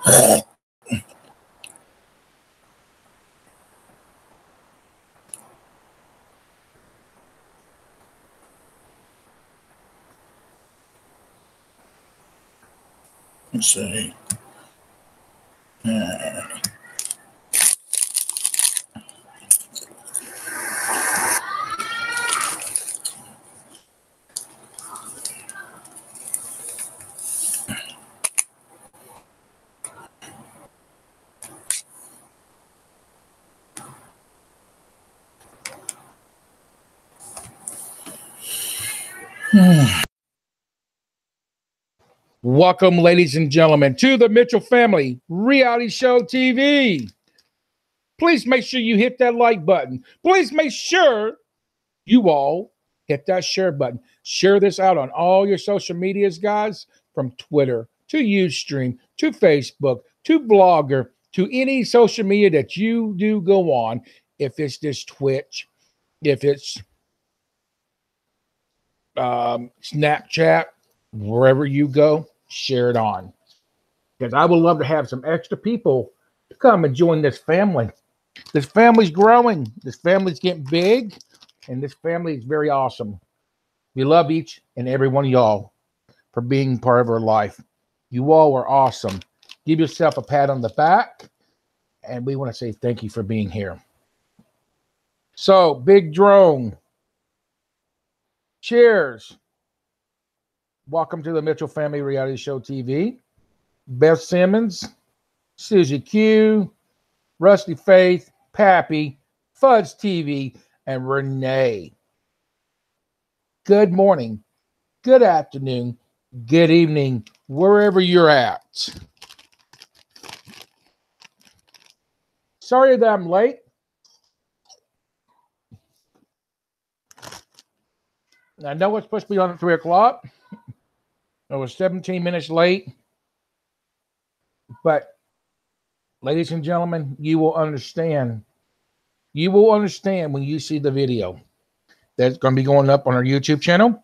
Let's see. Welcome, ladies and gentlemen, to the Mitchell Family Reality Show TV. Please make sure you hit that like button. Please make sure you all hit that share button. Share this out on all your social medias, guys, from Twitter to Ustream to Facebook to Blogger to any social media that you do go on. If it's this Twitch, if it's Snapchat, wherever you go, share it on. Because I would love to have some extra people to come and join this family. This family's growing. This family's getting big. And this family is very awesome. We love each and every one of y'all for being part of our life. You all are awesome. Give yourself a pat on the back. And we want to say thank you for being here. So, Big Drone. Cheers. Welcome to the Mitchell Family Reality Show TV. Beth Simmons, Susie Q, Rusty Faith, Pappy, Fudge TV, and Renee. Good morning, good afternoon, good evening, wherever you're at. Sorry that I'm late. I know it's supposed to be on at 3 o'clock. I was 17 minutes late. But, ladies and gentlemen, you will understand. You will understand when you see the video that's going to be going up on our YouTube channel.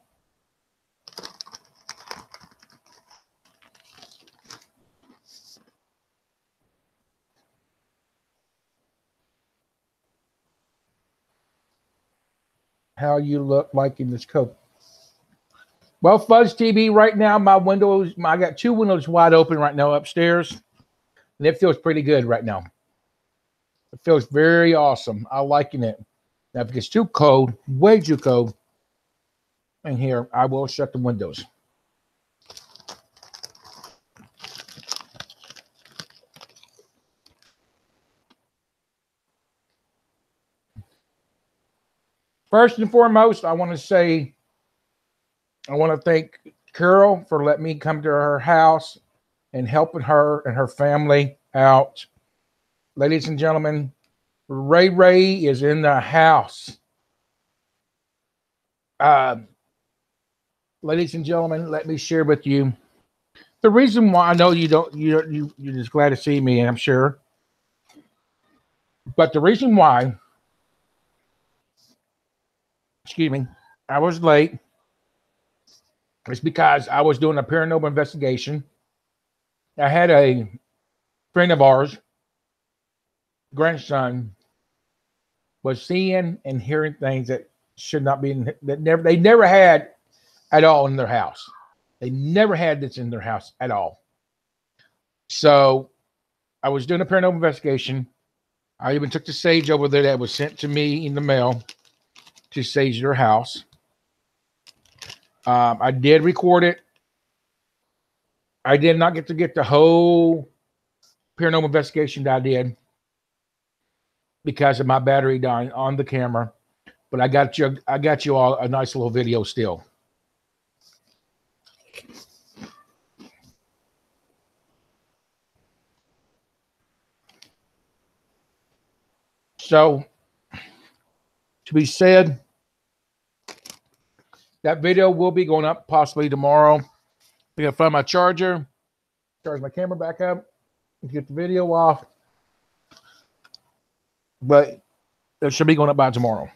How you look like in this coat. Well, Fuzz TV, right now, I got 2 windows wide open right now upstairs. And it feels pretty good right now. It feels very awesome. I'm liking it. Now, if it gets too cold, way too cold, in here, I will shut the windows. First and foremost, I want to thank Carol for letting me come to her house and helping her and her family out. Ladies and gentlemen, Ray is in the house. Ladies and gentlemen, let me share with you the reason why. I know you're just glad to see me, I'm sure. But the reason why, I was late is because I was doing a paranormal investigation. I had a friend of ours, grandson, was seeing and hearing things that should not be they never had at all in their house. They never had this in their house at all. So I was doing a paranormal investigation. I even took the sage over there that was sent to me in the mail to sage their house. I did record it. I did not get to get the whole paranormal investigation that I did because of my battery dying on the camera. But I got you all a nice little video still. So, to be said, that video will be going up possibly tomorrow. I'm going to find my charger, charge my camera back up, get the video off. But it should be going up by tomorrow.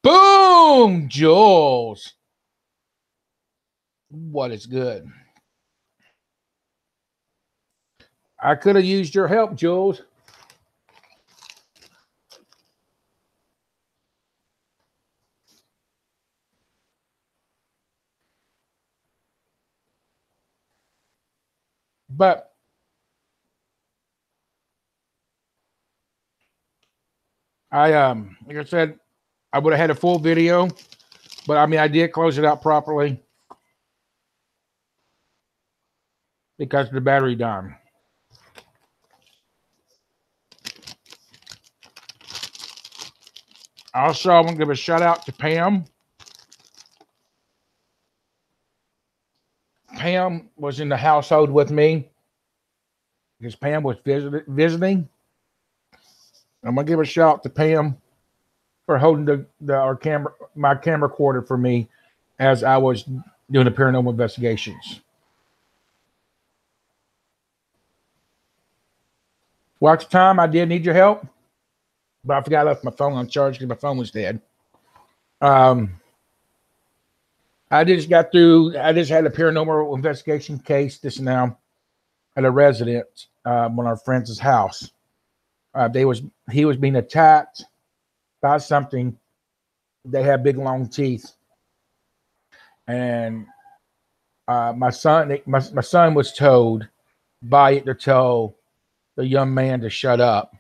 Boom, Jules. What is good? I could have used your help, Jules. But like I said, I would have had a full video, but I mean, I did close it out properly because the battery died. Also, I want to give a shout out to Pam. Pam was in the household with me because Pam was visiting. I'm gonna give a shout out to Pam for holding my camera recorder for me as I was doing the paranormal investigations. Watch time. I did need your help, but I forgot I left my phone on charge because my phone was dead. I just got through. I just had a paranormal investigation case just now at a residence, one of our friends' house. He was being attacked by something. They had big long teeth, and my son was told by it to tell the young man to shut up.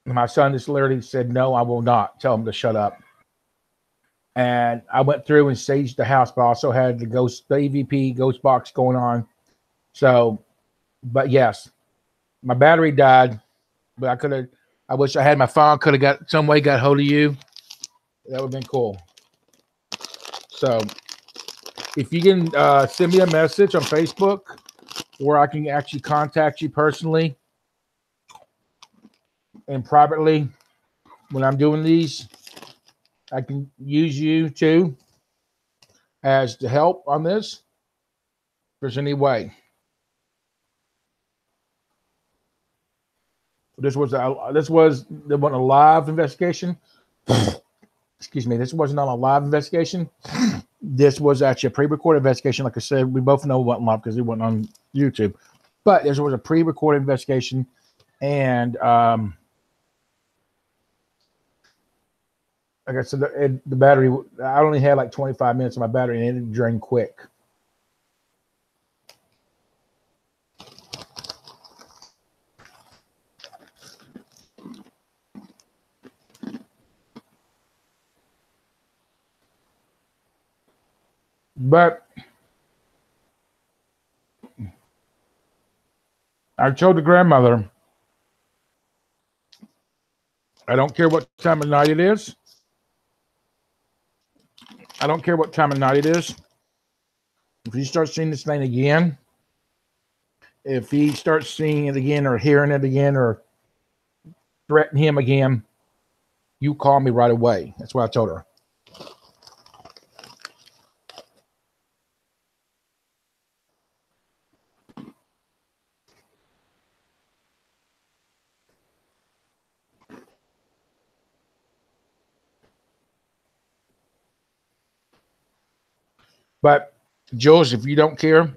And my son just literally said, "No, I will not tell him to shut up." And I went through and saged the house, but I also had the EVP ghost box going on. So, but yes, my battery died, but I wish I had my phone. Could have got some way got hold of you. That would have been cool. So, if you can send me a message on Facebook where I can actually contact you personally and privately when I'm doing these, I can use you too as to help on this. If there's any way. This was a live investigation. Excuse me. This wasn't not a live investigation. This was actually a pre-recorded investigation. Like I said, we both know it wasn't live because it wasn't on YouTube. But this was a pre-recorded investigation, and like I said, the battery. I only had like 25 minutes of my battery, and it drained quick. But I told the grandmother, I don't care what time of night it is. I don't care what time of night it is. If you start seeing this thing again, if he starts seeing it again or hearing it again or threaten him again, you call me right away. That's what I told her. But Jules, if you don't care,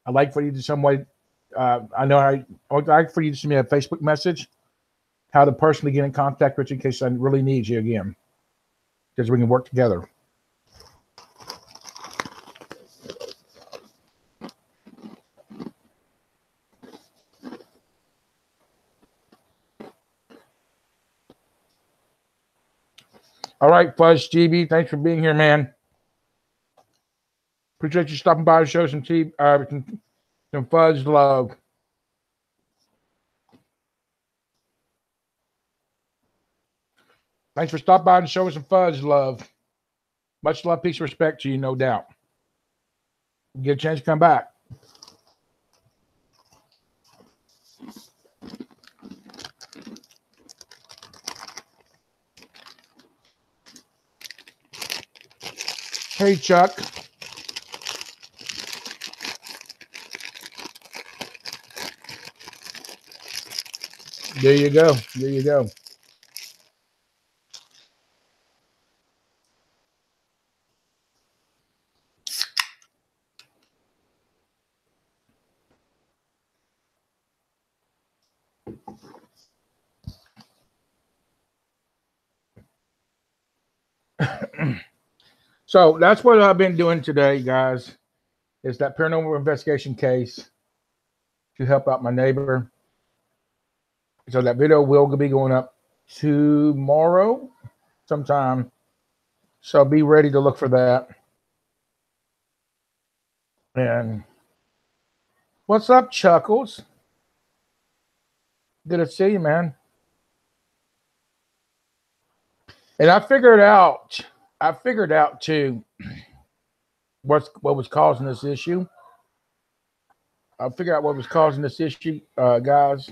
I'd like for you to some way. I'd like for you to send me a Facebook message how to personally get in contact with you in case I really need you again, because we can work together. All right, Fuzz GB, thanks for being here, man. Appreciate you stopping by to show some Fuzz love. Thanks for stopping by and showing some Fuzz love. Much love, peace, respect to you, no doubt. Get a chance to come back. Hey, Chuck. There you go. There you go. So that's what I've been doing today, guys. Is that paranormal investigation case to help out my neighbor. So that video will be going up tomorrow sometime. So be ready to look for that. And what's up, Chuckles? Good to see you, man. And I figured out too what was causing this issue. I figured out what was causing this issue, guys.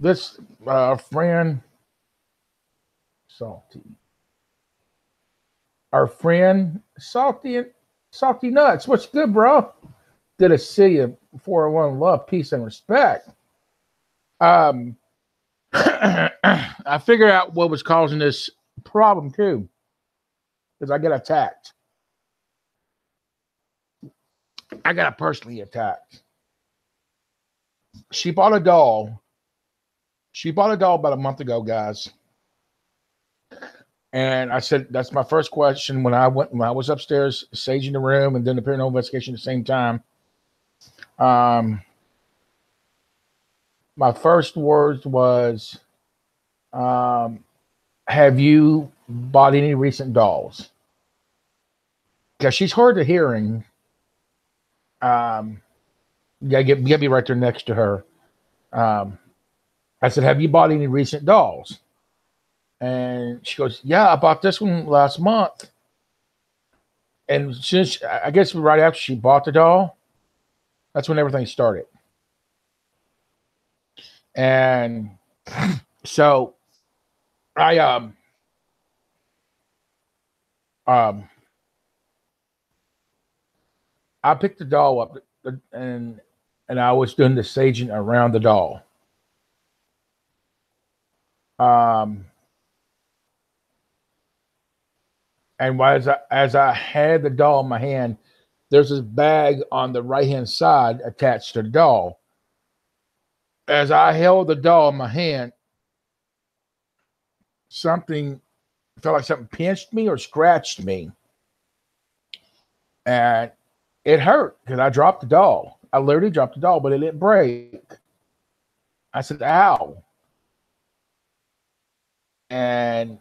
This friend, our friend Salty Nuts. What's good, bro? Good to see you. 401 love, peace, and respect. I figured out what was causing this problem too, because I get attacked. I got personally attacked. She bought a doll. She bought a doll about a month ago, guys. And I said, that's my first question when I was upstairs saging the room and then the paranormal investigation at the same time. My first words was, have you bought any recent dolls? Because she's hard of hearing. You gotta be right there next to her. I said, have you bought any recent dolls? And she goes, yeah, I bought this one last month. And since I guess right after she bought the doll, that's when everything started. And so I picked the doll up and I was doing the saging around the doll. And as I had the doll in my hand, there's this bag on the right-hand side attached to the doll. As I held the doll in my hand, something felt like something pinched me or scratched me. And it hurt because I dropped the doll. I literally dropped the doll, but it didn't break. I said, ow. And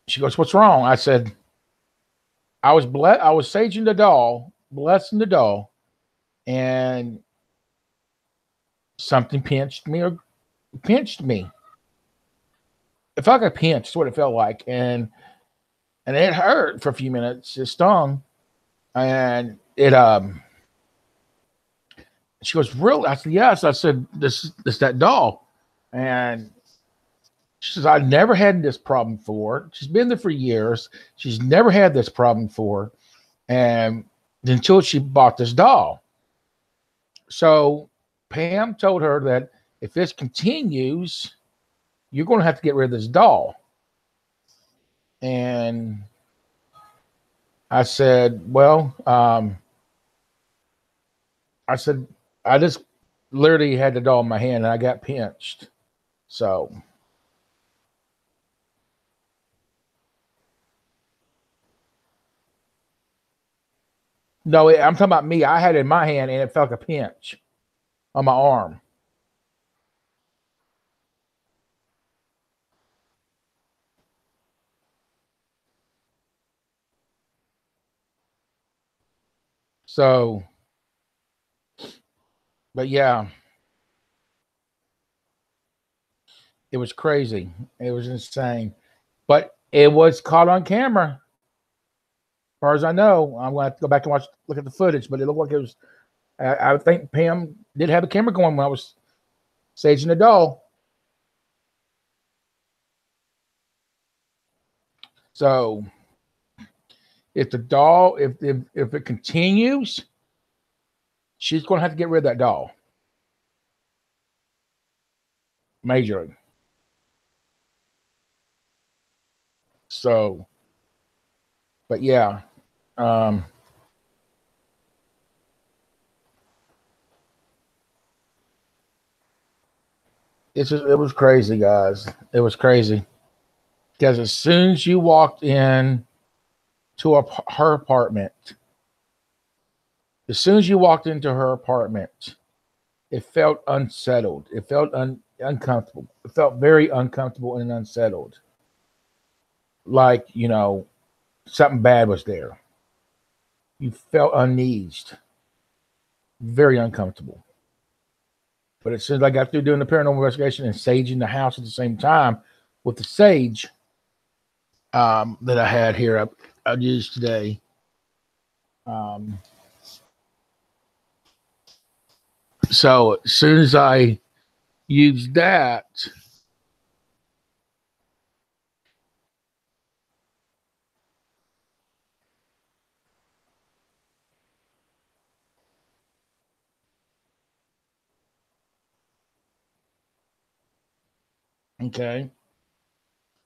she goes, what's wrong? I said, I was saging the doll, blessing the doll, and something pinched me. It felt like a pinch, is what it felt like. And it hurt for a few minutes. It stung. And it she goes, really? I said, yes. I said, this that doll. And she says, I never had this problem before. She's been there for years. She's never had this problem before. And until she bought this doll. So Pam told her that if this continues, you're going to have to get rid of this doll. And I said, well, I said, I just literally had the doll in my hand and I got pinched. So no, I'm talking about me. I had it in my hand and it felt like a pinch on my arm. So, but yeah, it was crazy. It was insane, but it was caught on camera. As far as I know, I'm going to have to go back and look at the footage, but it looked like it was. I think Pam did have a camera going when I was saging the doll. So if the doll, if it continues, she's going to have to get rid of that doll. Majorly. So, but yeah. it was crazy, guys. It was crazy because as soon as you walked in to her apartment, as soon as you walked into her apartment, it felt unsettled. It felt uncomfortable. It felt very uncomfortable and unsettled. Like, you know, something bad was there. You felt uneased, very uncomfortable. But as soon as I got through doing the paranormal investigation and saging the house at the same time with the sage that I had here, I used today. So as soon as I used that, okay,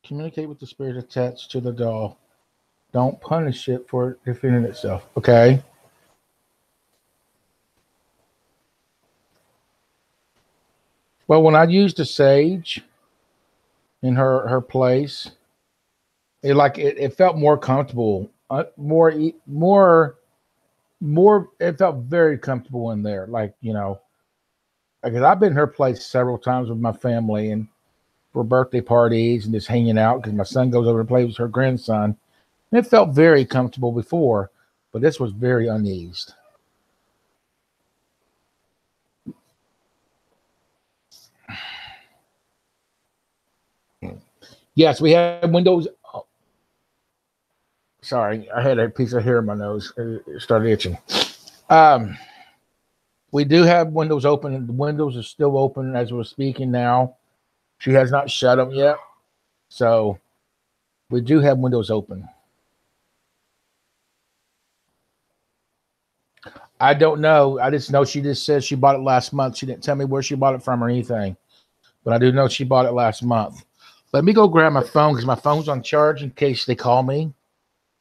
communicate with the spirit attached to the doll. Don't punish it for defending itself. Okay. Well, when I used the sage in her place, it felt more comfortable, more. It felt very comfortable in there. Like, you know, because I've been in her place several times with my family and for birthday parties and just hanging out because my son goes over to play with her grandson. And it felt very comfortable before, but this was very uneased. Yes, we have windows. Oh, sorry, I had a piece of hair in my nose. It started itching. We do have windows open, and the windows are still open as we're speaking now. She has not shut them yet. So we do have windows open. I don't know. I just know she just said she bought it last month. She didn't tell me where she bought it from or anything. But I do know she bought it last month. Let me go grab my phone because my phone's on charge in case they call me.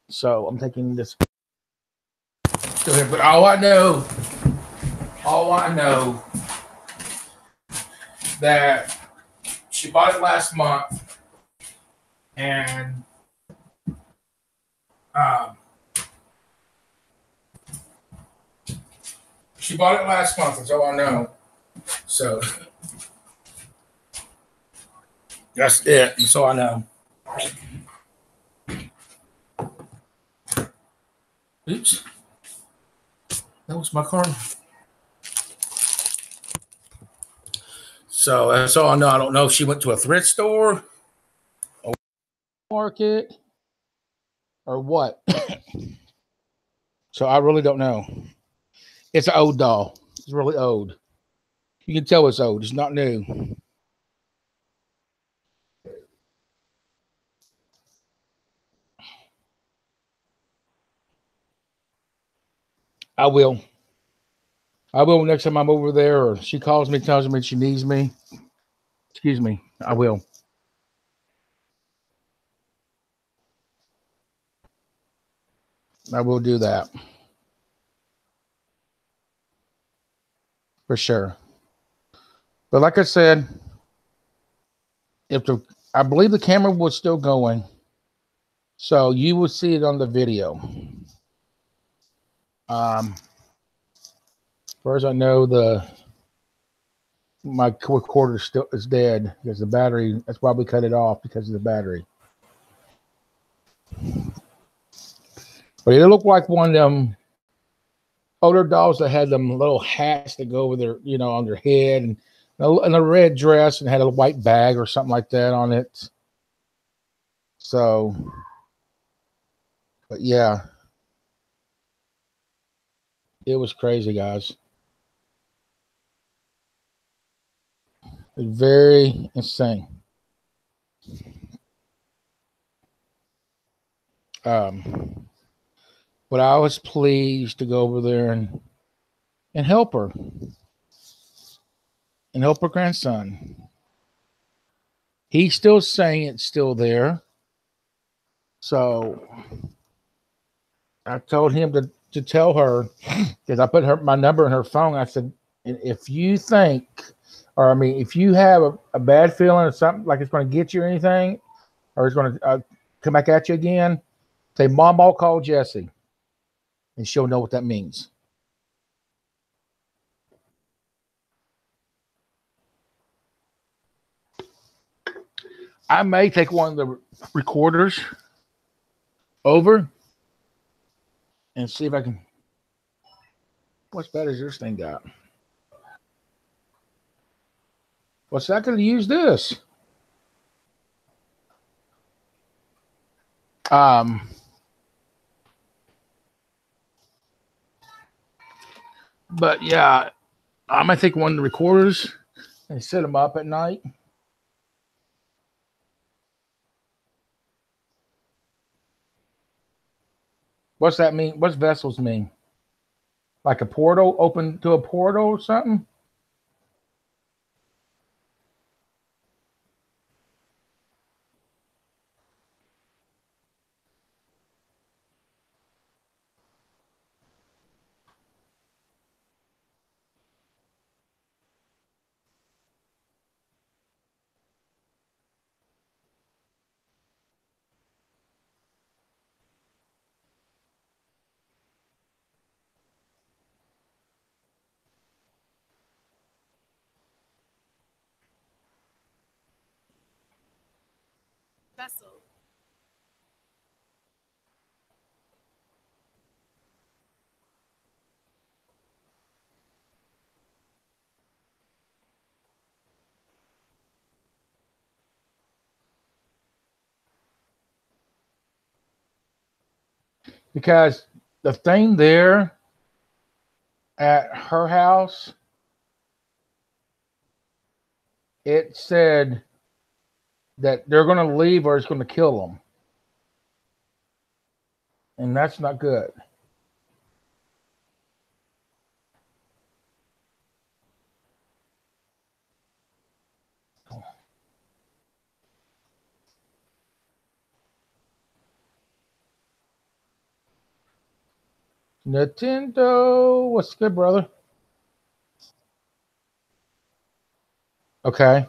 So I'm taking this. But all I know that she bought it last month, and she bought it last month. That's all I know. So that's it. That's all I know. Oops. That was my car. So that's all I know. I don't know if she went to a thrift store or market or what. So I really don't know. It's an old doll. It's really old. You can tell it's old. It's not new. I will. I will next time I'm over there or she calls me, tells me she needs me. Excuse me. I will. I will do that. For sure. But like I said, I believe the camera was still going. So you will see it on the video. As far as I know, my recorder still is dead because the battery. That's why we cut it off, because of the battery. But it looked like one of them older dolls that had them little hats that go over their, you know, on their head, and a red dress and had a white bag or something like that on it. So, but yeah, it was crazy, guys. It was very insane. But I was pleased to go over there and help her and help her grandson. He's still saying it's still there. So I told him to tell her, because I put my number in her phone. I said, And if you think, or I mean, if you have a bad feeling or something like it's going to get you or anything, or it's going to come back at you again, say, Mom, I'll call Jessie. And she'll know what that means. I may take one of the recorders over and see if I can. What's better is this thing got? What's that going to use this? But yeah, I might take one of the recorders and set them up at night. What's that mean? What's vessels mean? Like a portal, open to a portal or something? Vessel. Because the thing there at her house, it said that they're going to leave or it's going to kill them. And that's not good. Nintendo, what's good, brother? Okay.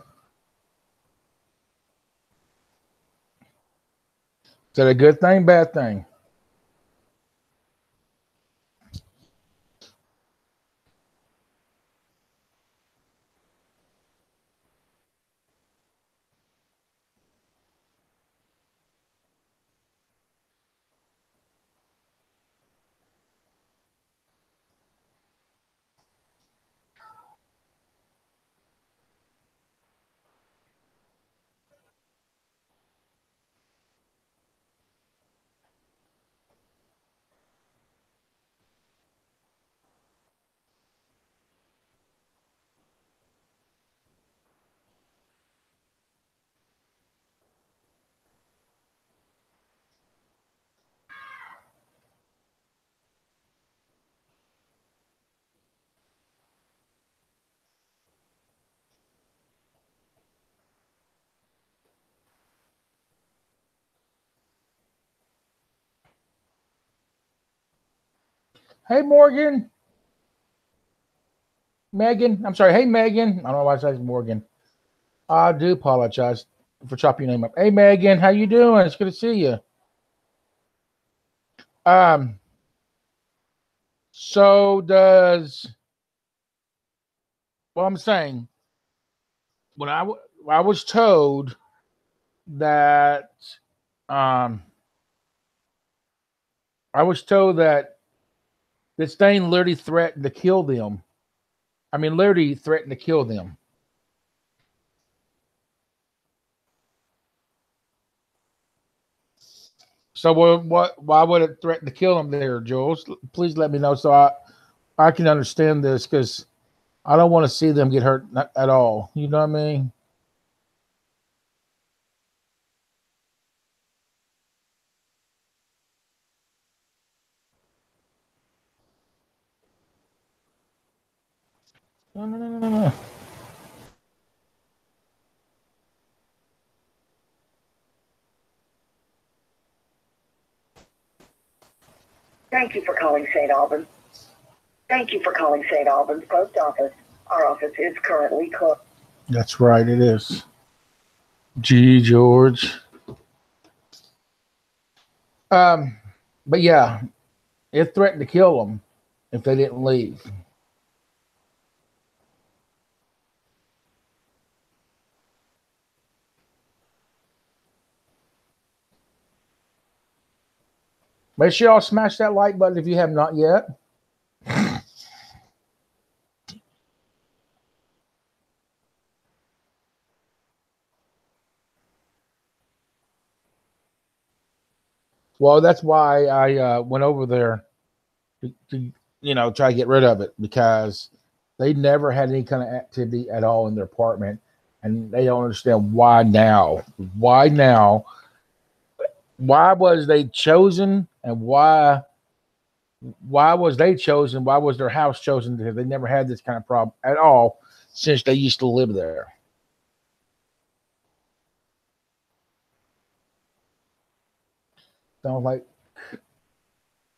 Is that a good thing, bad thing? Hey, Morgan. Megan. I'm sorry. Hey, Megan. I don't know why I said Morgan. I do apologize for chopping your name up. Hey, Megan. How you doing? It's good to see you. So does, well, I'm saying, when I was told that, I was told that this thing literally threatened to kill them. I mean, literally threatened to kill them. So what? Why would it threaten to kill them there, Jules? Please let me know so I can understand this, because I don't want to see them get hurt at all. You know what I mean? No. Thank you for calling St. Albans. Thank you for calling St. Albans Post Office. Our office is currently closed. That's right, it is. Gee, George. But yeah, it threatened to kill them if they didn't leave. Make sure y'all smash that like button if you have not yet. Well, that's why I went over there to try to get rid of it, because they never had any kind of activity at all in their apartment, and they don't understand why now. Why now? Why was they chosen, and why was they chosen? Why was their house chosen? Because they never had this kind of problem at all since they used to live there.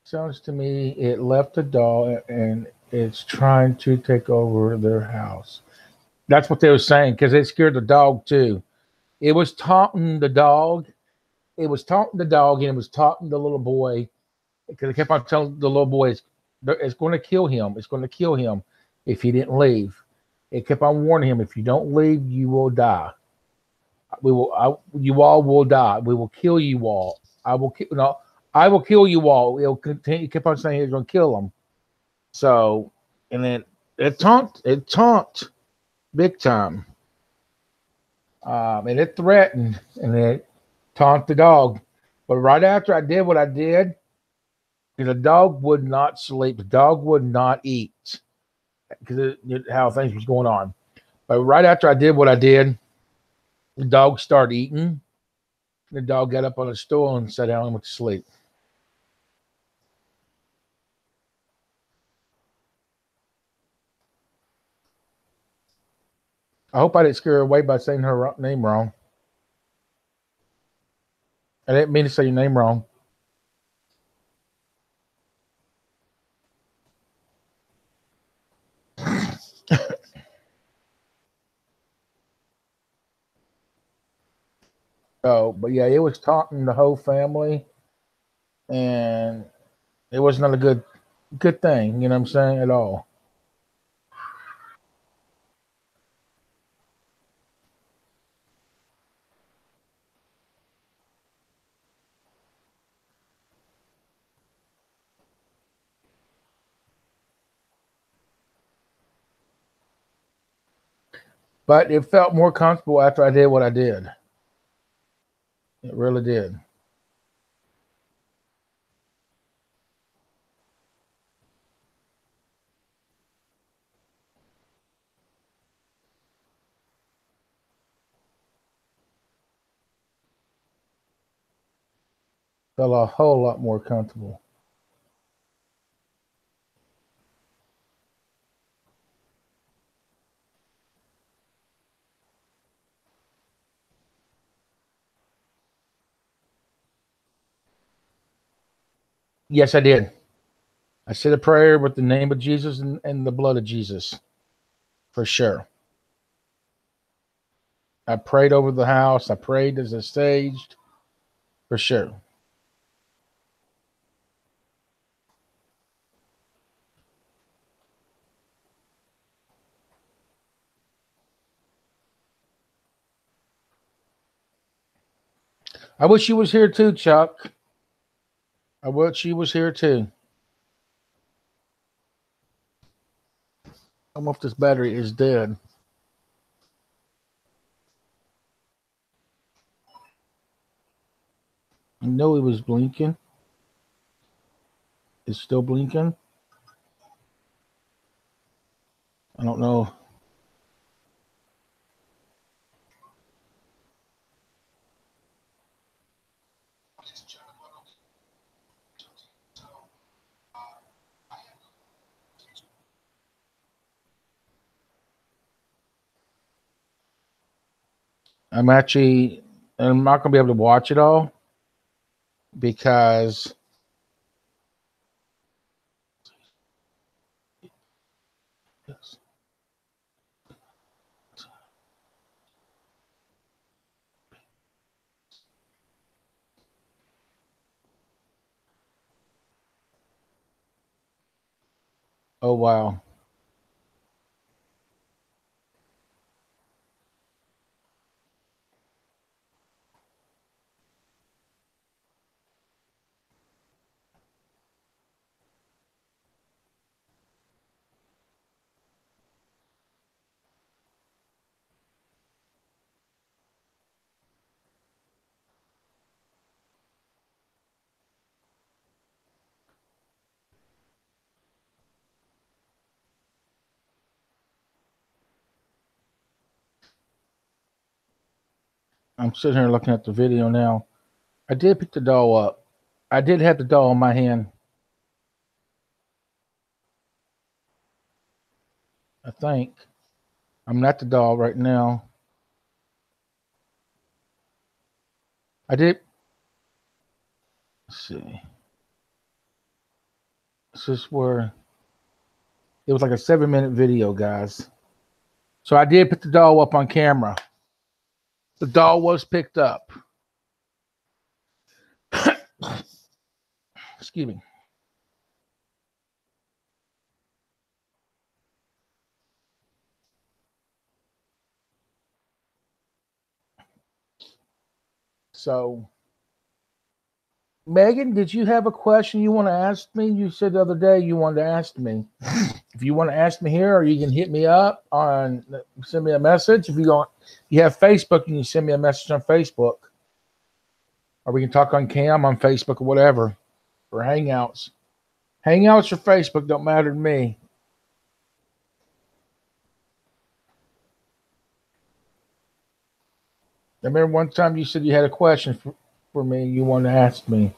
Sounds to me it left a dog and it's trying to take over their house. That's what they were saying, because it scared the dog too. It was taunting the dog. It was taunting the dog, and it was taunting the little boy, because it kept on telling the little boy it's going to kill him. It's going to kill him if he didn't leave. It kept on warning him, if you don't leave, you will die. You all will die. We will kill you all. I will kill you all. It'll continue. Keep on saying he's going to kill them. So, and then it taunt big time. And it threatened, and it taunt the dog. But right after I did what I did, the dog would not sleep. The dog would not eat, because how things was going on. But right after I did what I did, the dog started eating. The dog got up on a stool and sat down and went to sleep. I hope I didn't scare her away by saying her name wrong. I didn't mean to say your name wrong. Oh, but yeah, it was taunting the whole family, and it was not a good thing. You know what I'm saying, at all. But it felt more comfortable after I did what I did. It really did. Felt a whole lot more comfortable. Yes, I did. I said a prayer with the name of Jesus and the blood of Jesus, for sure. I prayed over the house. I prayed as I staged, for sure. I wish you was here too, Chuck. I wish you was here too. I don't know if this battery is dead. I know it was blinking. It's still blinking. I don't know. I'm not going to be able to watch it all, because Oh, wow. I'm sitting here looking at the video now. I did pick the doll up. I did have the doll in my hand. I think. I'm not the doll right now. I did. Let's see. This is where it was like a 7-minute video, guys. So I did pick the doll up on camera. The doll was picked up. Excuse me. So, Megan, did you have a question you want to ask me? You said the other day you wanted to ask me. If you want to ask me here, or you can hit me up on, send me a message. If you have Facebook, you can send me a message on Facebook, or we can talk on cam on Facebook or whatever, or Hangouts. Hangouts or Facebook don't matter to me. I remember one time you said you had a question for me. You wanted to ask me.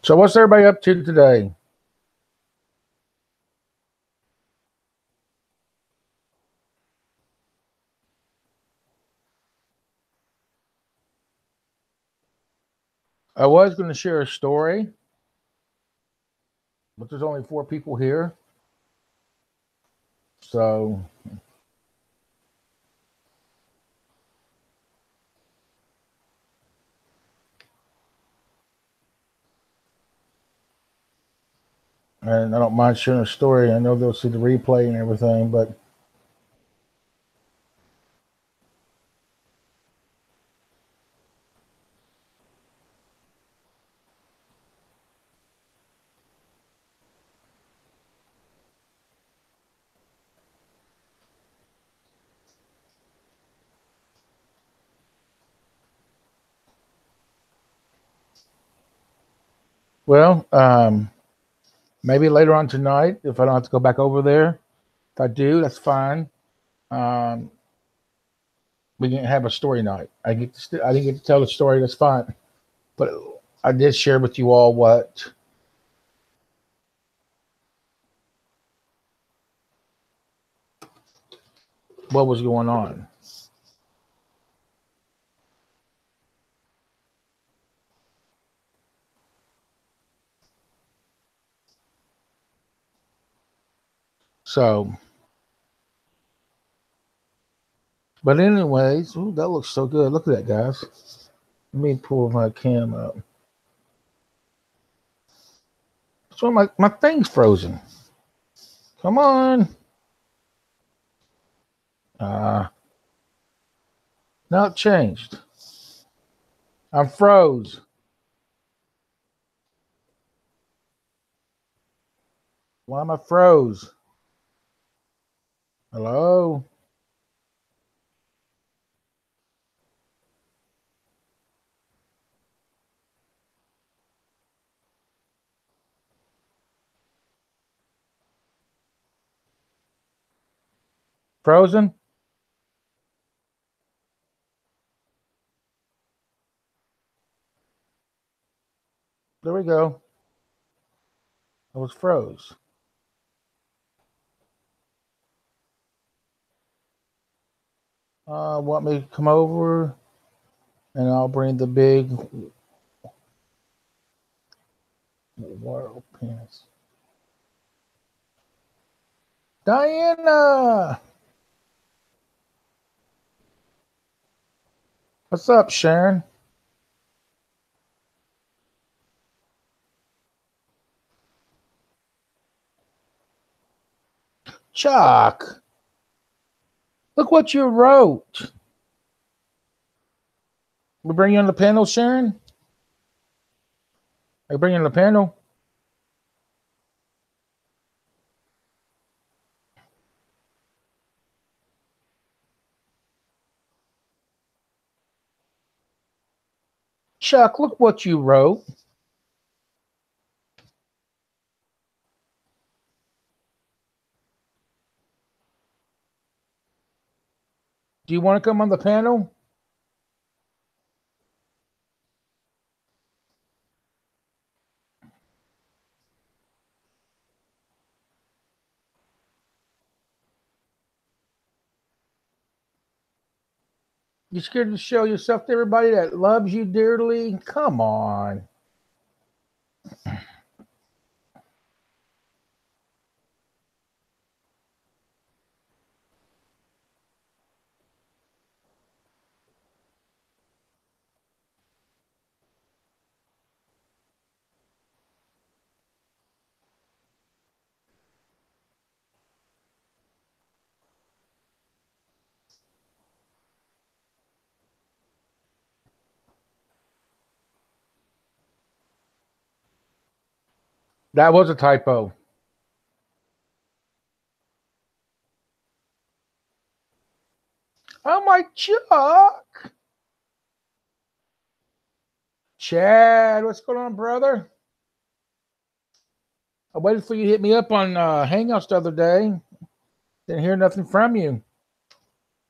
So what's everybody up to today? I was going to share a story, but there's only 4 people here. So and I don't mind sharing a story. I know they'll see the replay and everything, but well, maybe later on tonight, if I don't have to go back over there. If I do, that's fine. Um, we can have a story night. I didn't get to tell the story. That's fine. But I did share with you all what was going on. So, but anyways, ooh, that looks so good. Look at that, guys. Let me pull my cam up. So my thing's frozen. Come on. Now it changed. I'm froze. Why am I froze? Hello? Frozen? There we go. I was froze. Want me to come over? And I'll bring the big world penis. Diana! What's up, Sharon? Chuck! Look what you wrote. We bring you on the panel, Sharon? I bring you on the panel? Chuck, look what you wrote. Do you want to come on the panel? You scared to show yourself to everybody that loves you dearly? Come on. That was a typo. Oh my Chuck. Chad, what's going on, brother? I waited for you to hit me up on Hangouts the other day. Didn't hear nothing from you.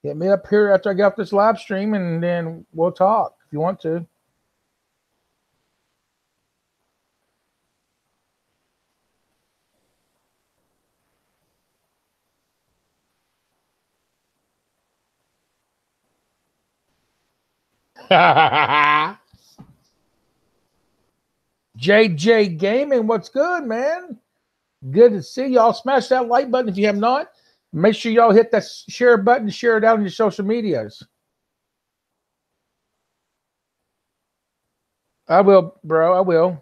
Hit me up here after I get off this live stream, and then we'll talk if you want to. JJ Gaming, what's good, man? Good to see y'all. Smash that like button if you have not. Make sure y'all hit that share button to share it out on your social medias. I will, bro. I will.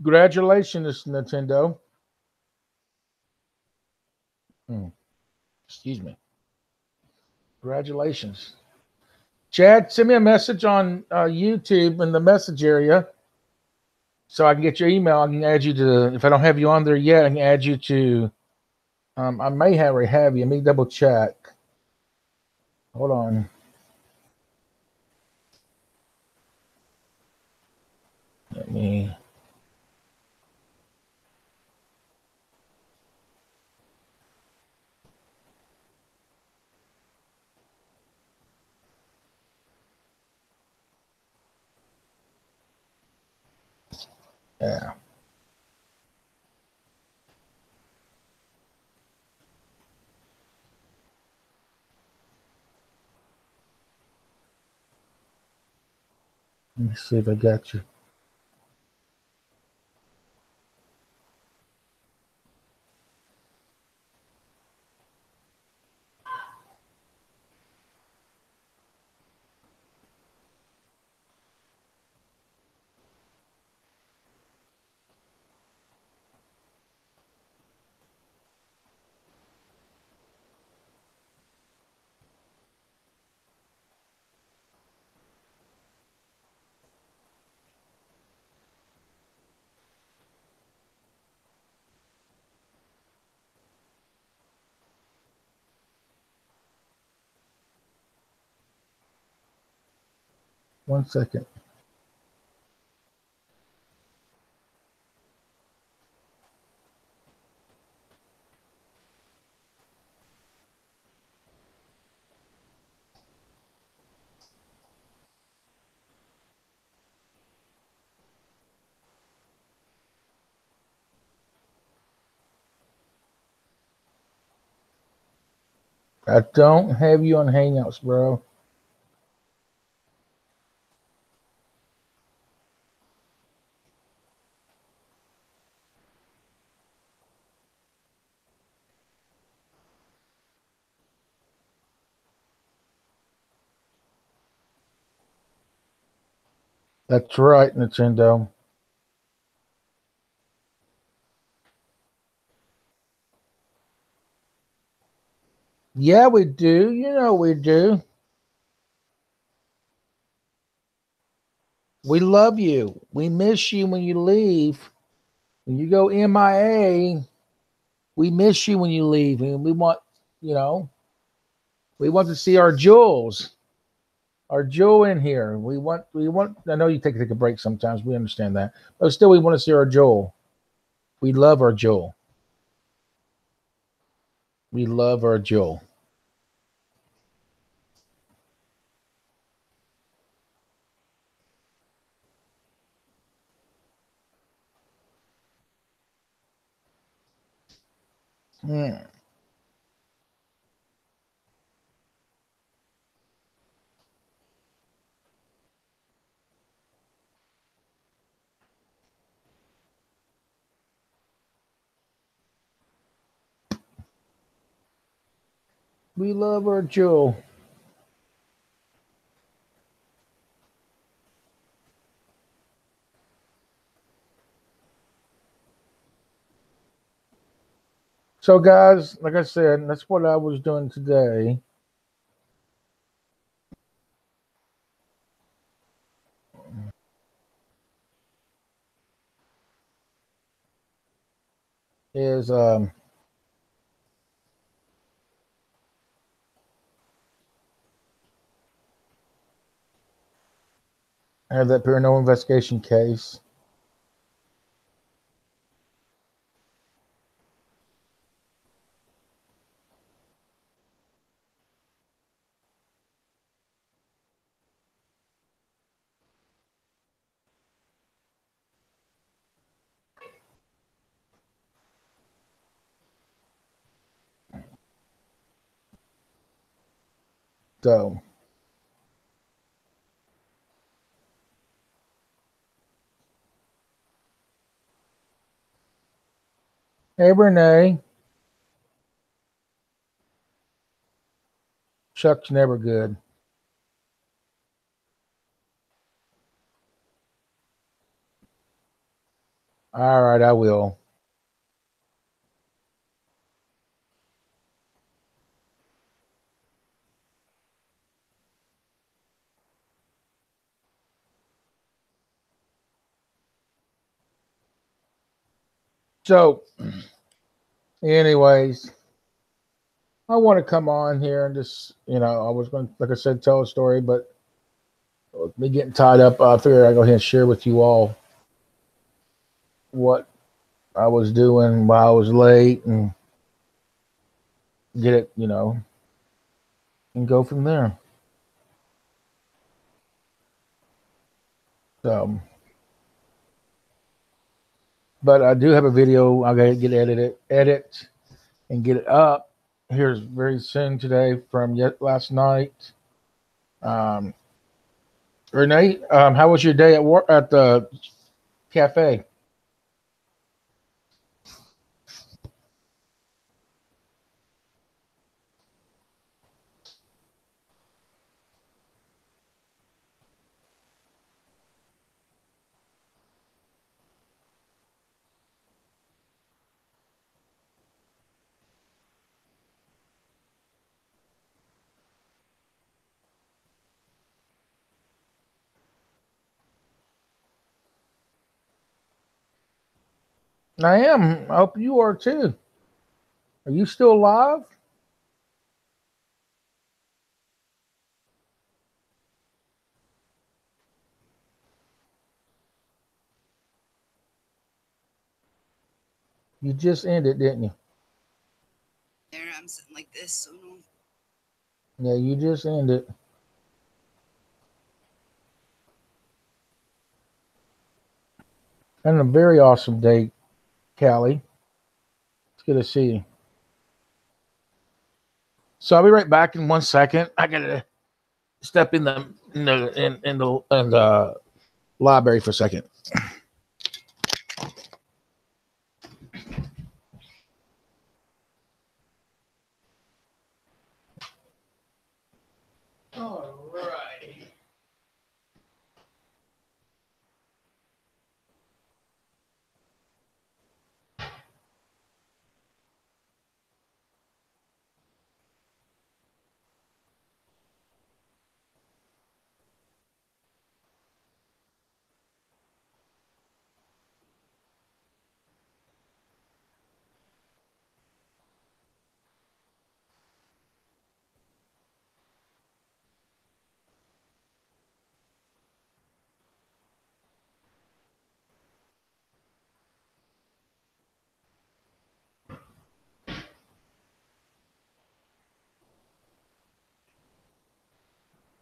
Congratulations, Nintendo. Excuse me. Congratulations. Chad, send me a message on YouTube in the message area so I can get your email. I can add you to, if I don't have you on there yet, I can add you to, I may already have you. Let me double check. Hold on. Let me. Yeah. Let me see if I got you. One second. I don't have you on Hangouts, bro. That's right, Nintendo. Yeah, we do. You know we do. We love you. We miss you when you leave. When you go MIA, we miss you when you leave. And we want, you know, we want to see our jewels. Our jewel in here. We want I know you take a break sometimes. We understand that. But still we want to see our jewel. We love our jewel. We love our jewel. Hmm. We love our jewel. So guys, like I said, that's what I was doing today. Is I have that paranormal investigation case. So hey Renee, Chuck's never good. All right, I will. So, anyways, I want to come on here and just, I was going to, like I said, tell a story, but with me getting tied up, I figured I'd go ahead and share with you all what I was doing while I was late and get it, and go from there. So, but I do have a video. I got to get edit, and get it up here very soon today from last night. Um, Renee, how was your day at work at the cafe? I am. I hope you are too. Are you still alive? You just ended, didn't you? There, I'm sitting like this, so no. Yeah, you just ended. And a very awesome day, Callie. It's good to see you. So I'll be right back in 1 second. I gotta step in the library for a second. All right.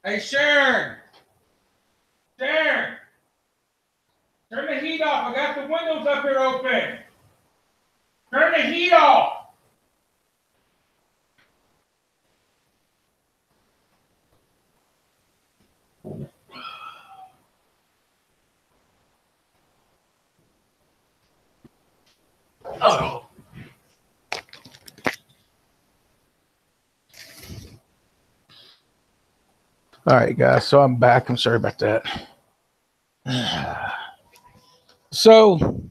Hey, Sharon! Sharon! Turn the heat off. I got the windows up here open. Turn the heat off. Oh. All right, guys. So I'm back. I'm sorry about that. So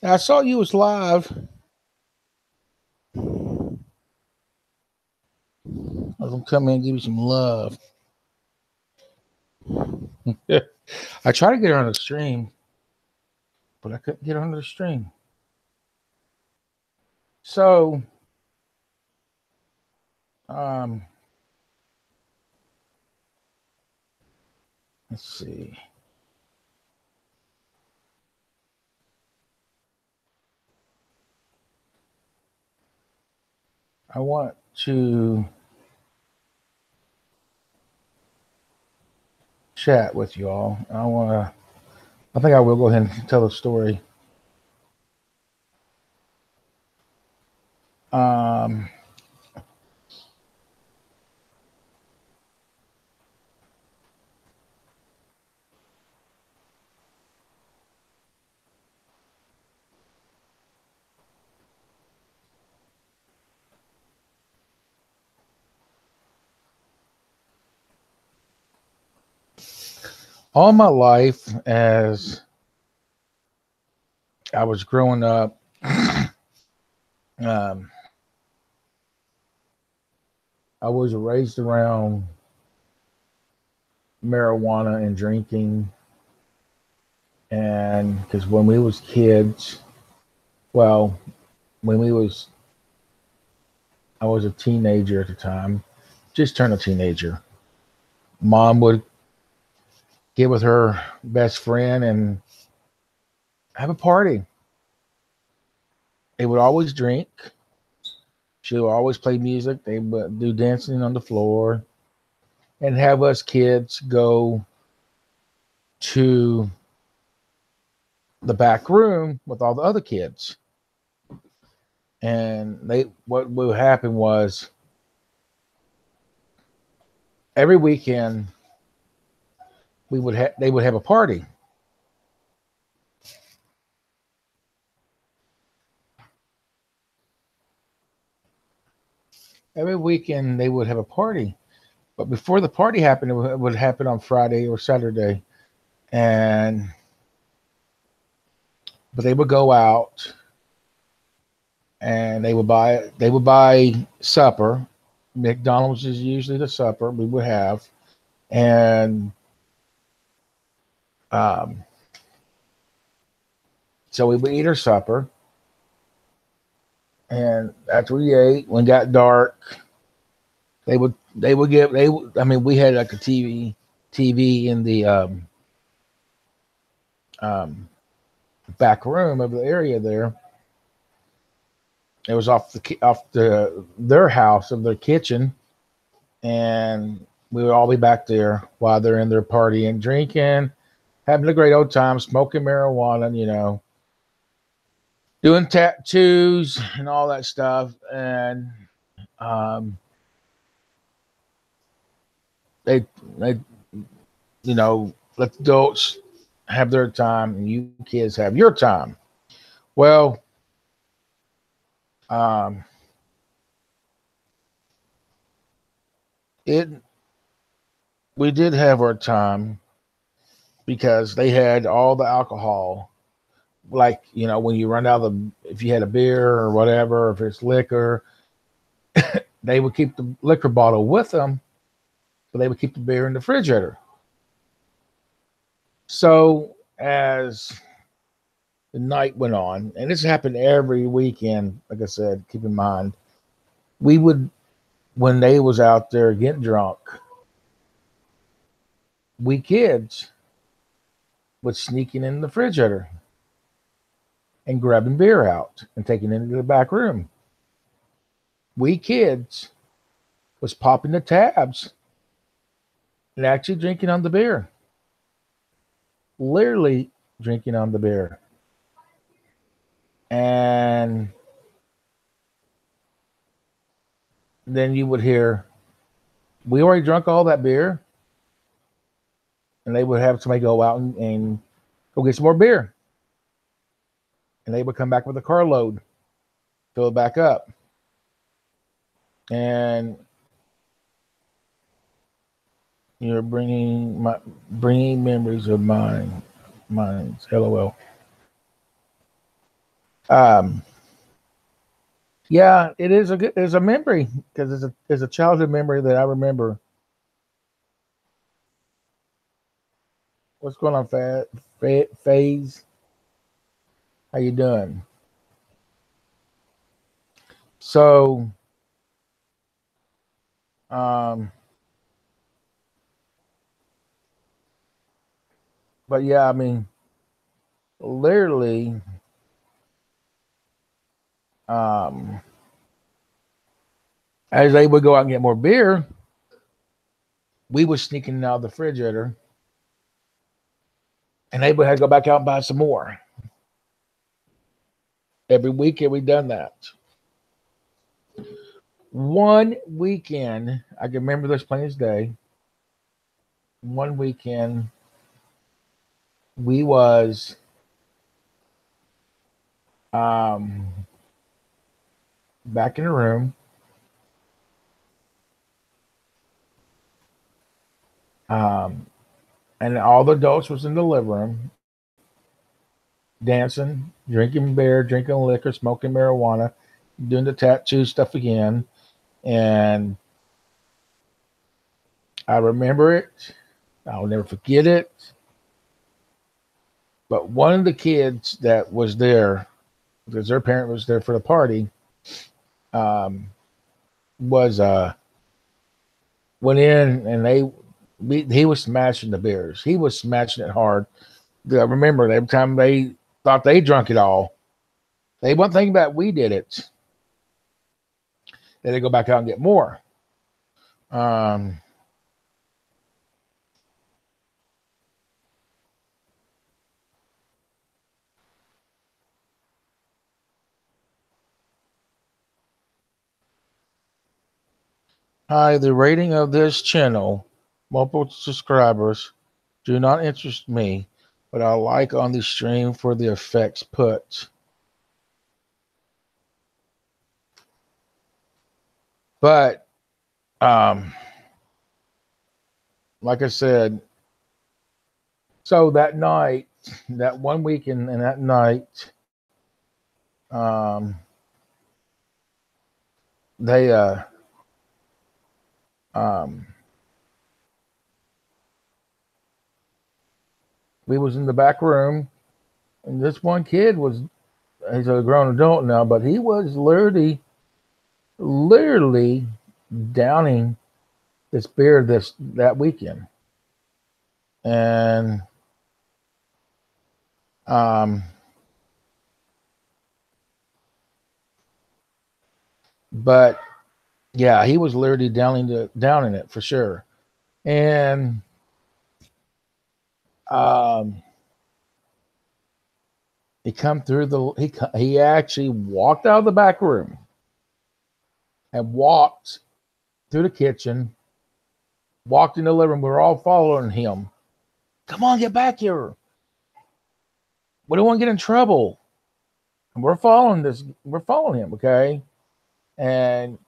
I saw you was live. I'm gonna come in and give you some love. I tried to get her on the stream, but I couldn't get her on the stream. So, let's see. I want to chat with you all. I think I will go ahead and tell a story. All my life, as I was growing up, I was raised around marijuana and drinking. And because when we was kids, well, I was a teenager at the time, just turned a teenager. Mom would get with her best friend and have a party. They would always drink. She would always play music. They would do dancing on the floor and have us kids go to the back room with all the other kids. And what would happen was every weekend they would have a party. Every weekend they would have a party. But before the party happened, it would happen on Friday or Saturday. But they would go out and they would buy supper. McDonald's is usually the supper we would have. And so we would eat our supper. And after we ate, when it got dark, we had like a TV in the back room of the area there. It was off their house of their kitchen, and we would all be back there while they're in their party and drinking, having a great old time, smoking marijuana, doing tattoos and all that stuff. And um, they you know, let the adults have their time and you kids have your time. Well, it we did have our time because they had all the alcohol. Like, you know, when you run out of if you had a beer or whatever, if it's liquor, they would keep the liquor bottle with them, but they would keep the beer in the refrigerator. So as the night went on, and this happened every weekend, like I said, keep in mind, we would, when they was out there getting drunk, we kids would sneaking in the refrigerator and grabbing beer out and taking it into the back room. We kids was popping the tabs and actually drinking on the beer. Literally drinking on the beer. And then you would hear, we already drunk all that beer. And they would have somebody go out and go get some more beer. And they would come back with a carload, fill it back up. And you're bringing memories of mine. LOL. Yeah, it's a memory because it's a childhood memory that I remember. What's going on, Phase? How you doing? So, but yeah, I mean, literally, as they would go out and get more beer, we were sneaking out of the refrigerator, and they would have to go back out and buy some more. Every weekend we done that. One weekend, I can remember this plain as day. One weekend, we was back in the room. And all the adults was in the living room, dancing, drinking beer, drinking liquor, smoking marijuana, doing the tattoo stuff again. And I remember it. I'll never forget it. But one of the kids that was there, because their parent was there for the party, was went in and he was smashing the beers. He was smashing it hard. I remember every time they thought they drunk it all, they wasn't thinking about we did it. Then they go back out and get more. Hi, the rating of this channel, multiple subscribers, do not interest me, but I like on the stream for the effects put. But like I said, so that night, that one weekend and that night, we was in the back room, and this one kid he's a grown adult now, but he was literally downing this beer that weekend. And but yeah, he was literally downing it for sure. And He come through he actually walked out of the back room and walked through the kitchen, walked in the living room. We were all following him. Come on, get back here. We don't want to get in trouble. And we're following him, okay? And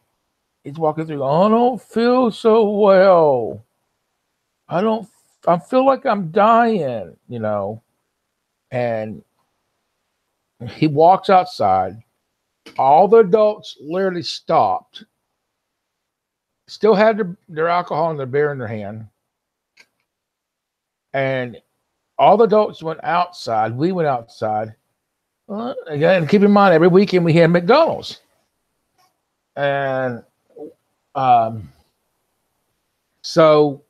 he's walking through. I don't feel so well. I feel like I'm dying, you know. And he walks outside. All the adults literally stopped. Still had their alcohol and their beer in their hand. And all the adults went outside. We went outside. Again, keep in mind, every weekend we had McDonald's. And so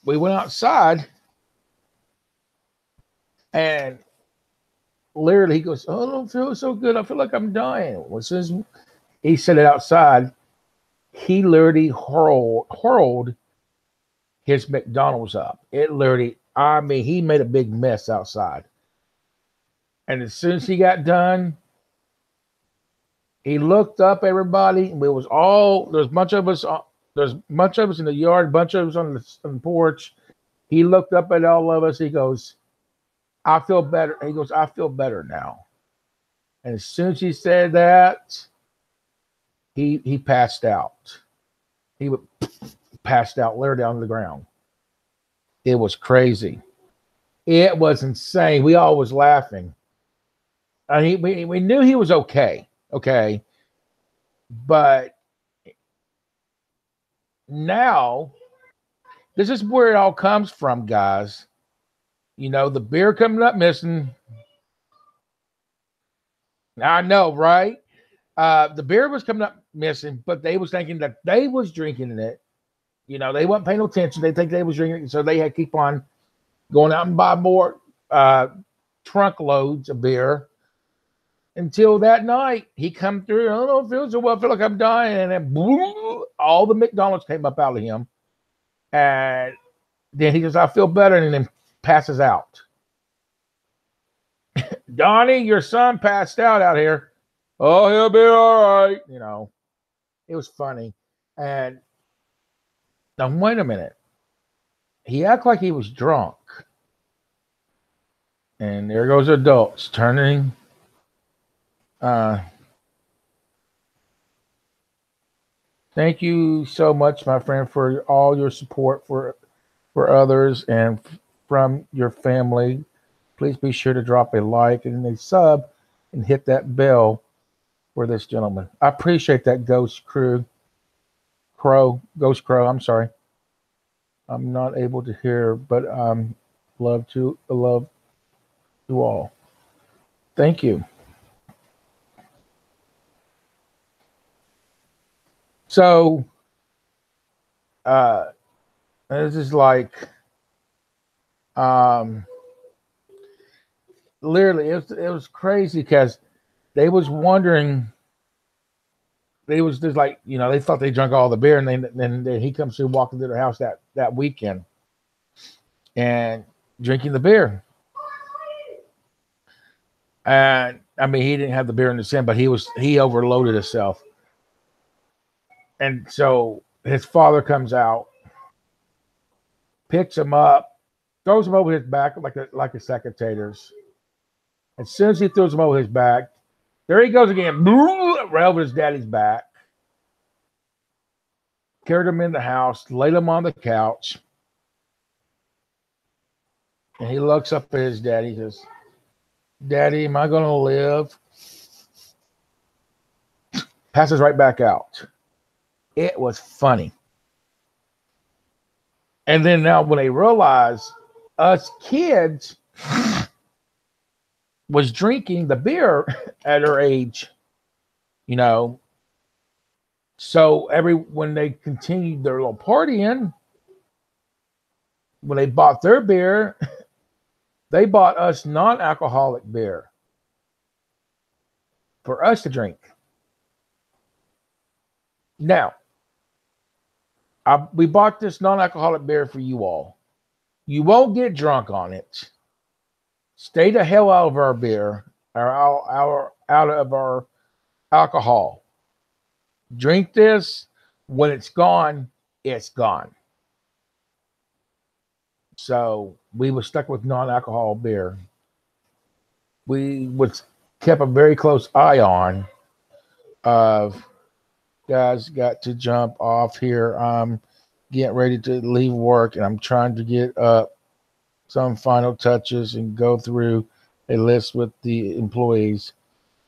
we went outside. And literally, he goes, "Oh, I don't feel so good. I feel like I'm dying." Well, as soon as he said it outside, he literally hurled his McDonald's up. It literally, I mean, he made a big mess outside. And as soon as he got done, he looked up everybody. And there's a bunch of us in the yard, a bunch of us on the porch. He looked up at all of us. He goes, "I feel better." He goes, "I feel better now." And as soon as he said that, he passed out. He passed out, literally on the ground. It was crazy. It was insane. We all was laughing. And we knew he was okay. But now, this is where it all comes from, guys. You know, the beer coming up missing. I know, right? The beer was coming up missing, but they was thinking that they was drinking it. You know, they weren't paying no attention. They think they was drinking it, so they had to keep on going out and buy more trunk loads of beer until that night he come through. "I don't feel so well. I feel like I'm dying." And then boom, all the McDonald's came up out of him. And then he goes, "I feel better," and then passes out. "Donnie, your son passed out here." "Oh, he'll be all right." You know, it was funny. And now, wait a minute. He acted like he was drunk. And there goes adults turning. Thank you so much, my friend, for all your support for others and from your family. Please be sure to drop a like and a sub and hit that bell for this gentleman. I appreciate that, Ghost Crow. I'm sorry. I'm not able to hear, but love you all. Thank you. So this is like literally it was crazy because they was wondering. They was just like, you know, they thought they drank all the beer, and then he comes through walking through their house that weekend and drinking the beer. And I mean, he didn't have the beer in his hand, but he overloaded himself. And so his father comes out, picks him up, throws him over his back like a sack of taters. As soon as he throws him over his back, there he goes again, right over his daddy's back. Carried him in the house, laid him on the couch. And he looks up at his daddy. He says, "Daddy, am I going to live?" Passes right back out. It was funny. And then now when they realize us kids was drinking the beer at her age, you know. So when they continued their little partying, when they bought their beer, they bought us non-alcoholic beer for us to drink. Now, we bought this non-alcoholic beer for you all. You won't get drunk on it. Stay the hell out of our beer. out of our alcohol. Drink this. When it's gone, it's gone. So we were stuck with non-alcohol beer. We was kept a very close eye on. Guys, got to jump off here. I'm getting ready to leave work, and I'm trying to get up some final touches and go through a list with the employees.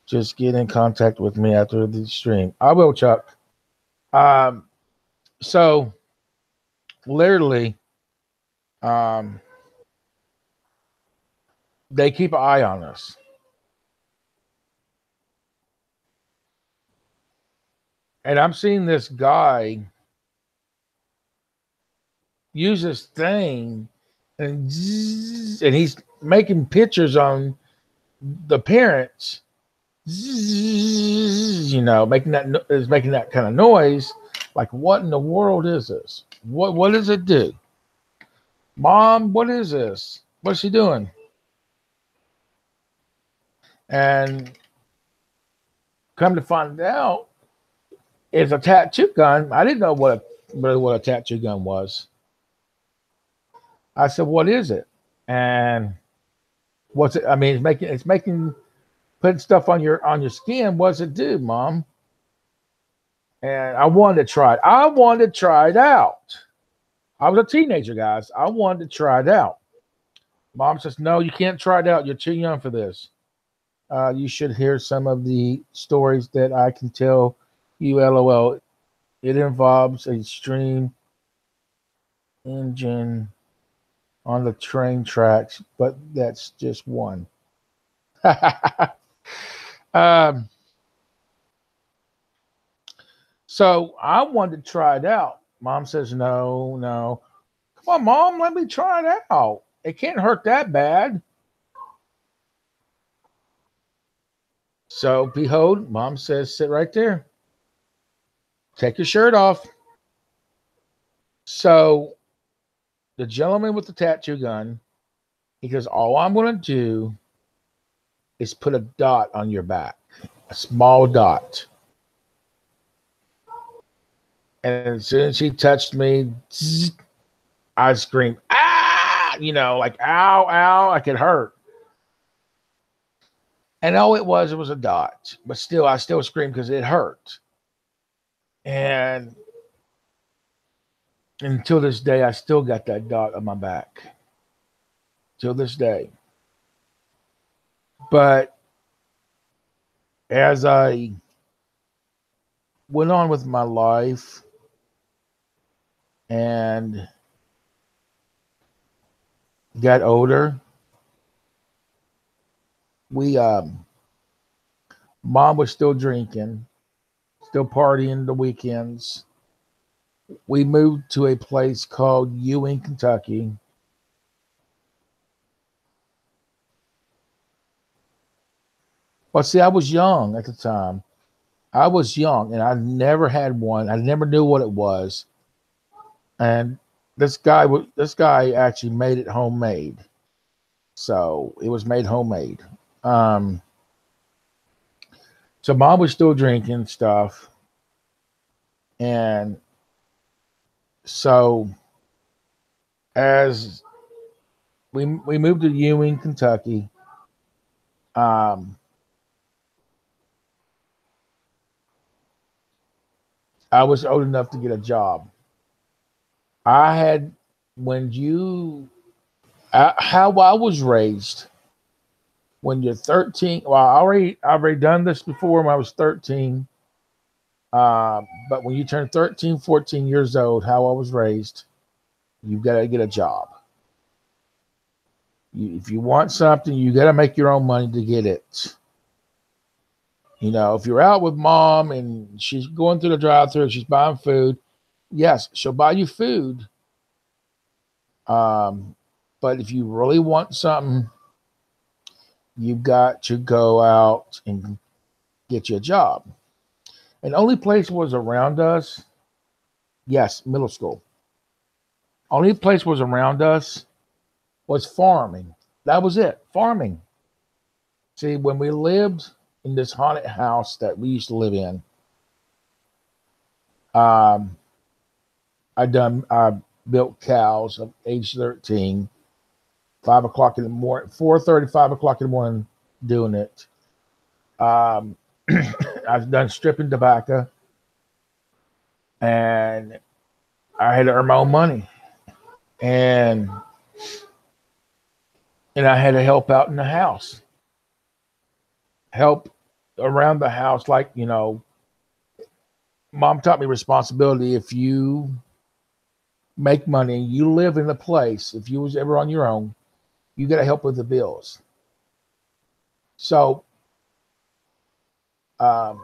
Just get in contact with me after the stream. I will, Chuck. So literally, they keep an eye on us. And I'm seeing this guy use this thing and he's making pictures on the parents, making that kind of noise. Like, what in the world is this? What does it do? Mom, what is this? What's she doing? And come to find out, it's a tattoo gun. I didn't know what a tattoo gun was. I said, "What is it?" And what's it? I mean, it's putting stuff on your skin. What's it do, Mom? And I wanted to try it. I wanted to try it out. I was a teenager, guys. I wanted to try it out. Mom says, "No, you can't try it out. You're too young for this. You should hear some of the stories that I can tell you, LOL. It involves a steam engine on the train tracks, but that's just one." So I wanted to try it out. Mom says, no. Come on, Mom, let me try it out. It can't hurt that bad. So behold, Mom says, sit right there. Take your shirt off. So the gentleman with the tattoo gun, he goes, all I'm going to do is put a dot on your back, a small dot. And as soon as he touched me, I screamed, ah, like, ow, ow, I could hurt. And all it was a dot. But still, I still screamed because it hurt. And until this day, I still got that dot on my back. Till this day. But as I went on with my life and got older, Mom was still drinking, still partying the weekends. We moved to a place called Ewing, Kentucky. But see, I was young at the time. I was young, and I never had one. I never knew what it was. And this guy actually made it homemade. So it was made homemade. So Mom was still drinking stuff. And so as we moved to Ewing, Kentucky, I was old enough to get a job. How I was raised, when you're 13, well, I've already done this before when I was 13. But when you turn 13, 14 years old, how I was raised, you've got to get a job. If you want something, you got to make your own money to get it. If you're out with Mom and she's going through the drive-thru, she's buying food, yes, she'll buy you food. But if you really want something, you've got to go out and get you a job. And the only place was around us, yes, middle school. Only place was around us was farming. That was it, farming. See, when we lived in this haunted house that we used to live in, I built cows at age 13, 5 o'clock in the morning, 4:30, 5 o'clock in the morning doing it. I've done stripping tobacco, and I had to earn my own money. And I had to help out in the house. Help around the house, like, Mom taught me responsibility. If you make money, you live in a place, if you was ever on your own, you got to help with the bills. So I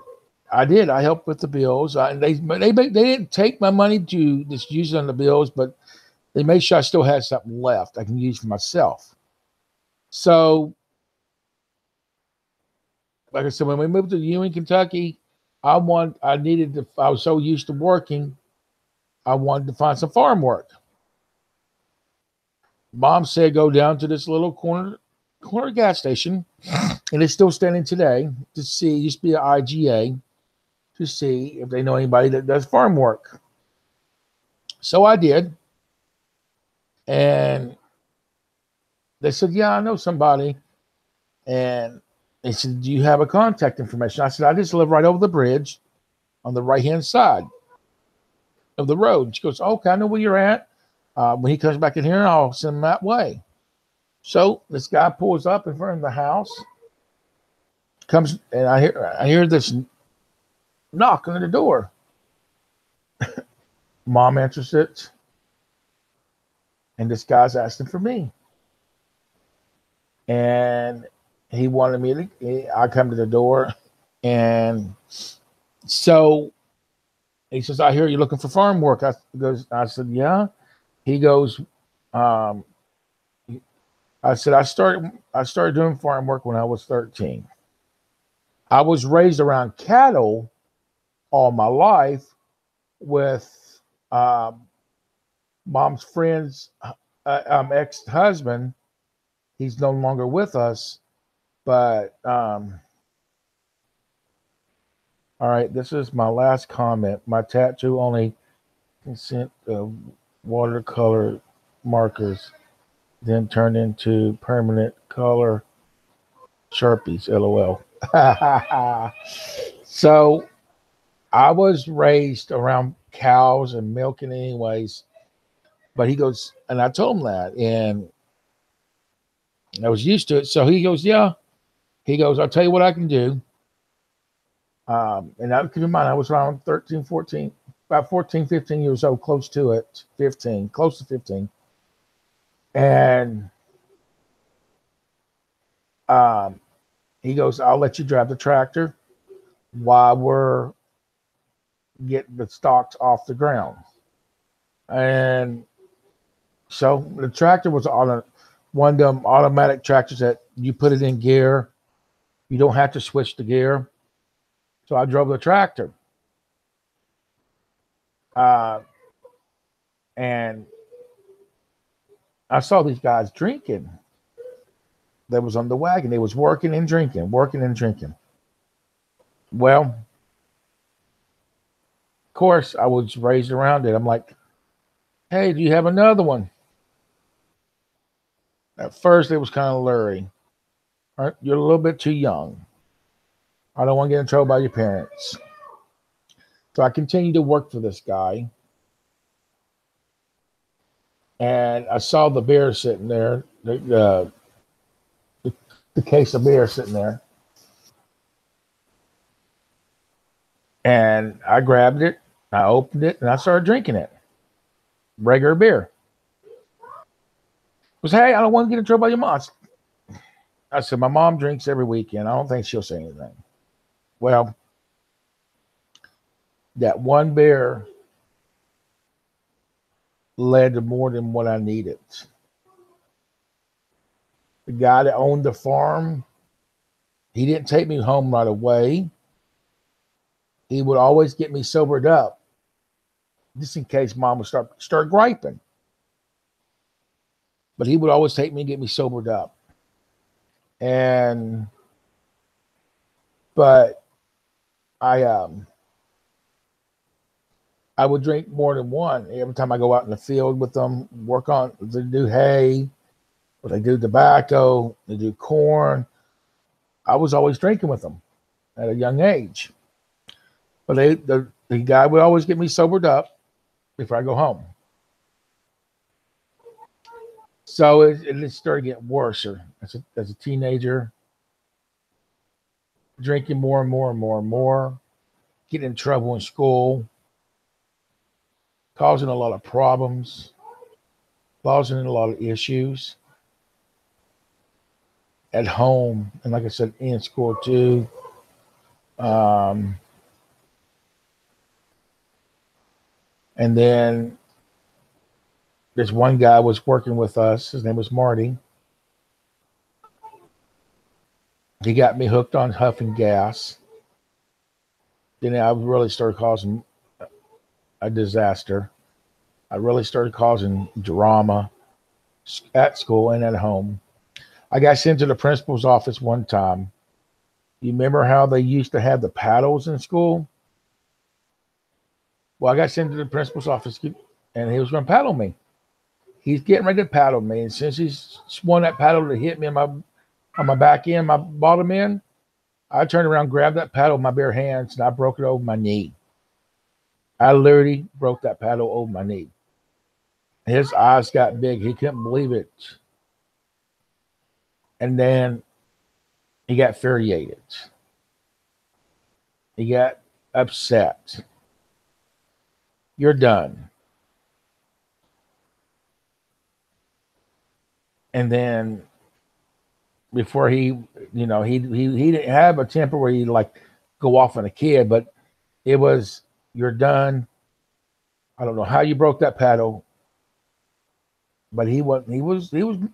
did. I helped with the bills. They didn't take my money to just use it on the bills, but they made sure I still had something left I can use for myself. So, like I said, when we moved to Ewing, Kentucky, I was so used to working, I wanted to find some farm work. Mom said, go down to this little corner gas station, and it's still standing today, to see, it used to be an IGA, to see if they know anybody that does farm work. So I did. And they said, yeah, I know somebody. And they said, do you have a contact information? I said, I just live right over the bridge on the right-hand side of the road. And she goes, okay, I know where you're at. When he comes back in here, I'll send him that way. So this guy pulls up in front of the house, comes, and I hear this knock on the door. Mom answers it, and this guy's asking for me. And he wanted me to, I come to the door, and so he says, I hear you're looking for farm work. I said, yeah. He goes, I said, I started doing farm work when I was 13. I was raised around cattle all my life with Mom's friend's ex-husband. He's no longer with us, but all right, this is my last comment. My tattoo only consent of watercolor markers, then turned into permanent color Sharpies, LOL. So I was raised around cows and milking anyways, but he goes, and I told him that, and I was used to it. So he goes, yeah. He goes, I'll tell you what I can do. And I keep in mind, I was around 13, 14, about 14, 15 years old, close to 15. And he goes, I'll let you drive the tractor while we're getting the stalks off the ground. And so the tractor was on one of them automatic tractors that you put it in gear. You don't have to switch the gear. So I drove the tractor. And I saw these guys drinking. That was on the wagon. They was working and drinking. Well, of course, I was raised around it. I'm like, hey, do you have another one? At first, it was kind of lurid. All right, you're a little bit too young. I don't want to get in trouble by your parents. So I continued to work for this guy. And I saw the beer sitting there, the case of beer sitting there. And I grabbed it, I opened it, and I started drinking it. Regular beer. I was, hey, I don't want to get in trouble by your mom. I said, my mom drinks every weekend. I don't think she'll say anything. Well, that one beer led to more than what I needed. The guy that owned the farm, he didn't take me home right away. He would always get me sobered up, just in case mom would start griping. But he would always take me and get me sobered up. And But I would drink more than one every time I go out in the field with them, work on, they do hay, or they do tobacco, they do corn. I was always drinking with them at a young age. But the guy would always get me sobered up before I go home. So it started getting worse as a teenager, drinking more and more and more and more, getting in trouble in school, causing a lot of problems, causing a lot of issues at home, and like I said, in school too. And then this one guy was working with us. His name was Marty. He got me hooked on huffing gas. Then I really started causing a disaster. I really started causing drama at school and at home. I got sent to the principal's office one time. You remember how they used to have the paddles in school? Well, I got sent to the principal's office, and he was going to paddle me. He's getting ready to paddle me, and since he's swung that paddle to hit me on my back end, my bottom end, I turned around, grabbed that paddle with my bare hands, and I broke it over my knee. I literally broke that paddle over my knee. His eyes got big. He couldn't believe it. And then he got infuriated. He got upset. You're done. And then before he didn't have a temper where he'd like go off on a kid, but it was, you're done. I don't know how you broke that paddle, but he was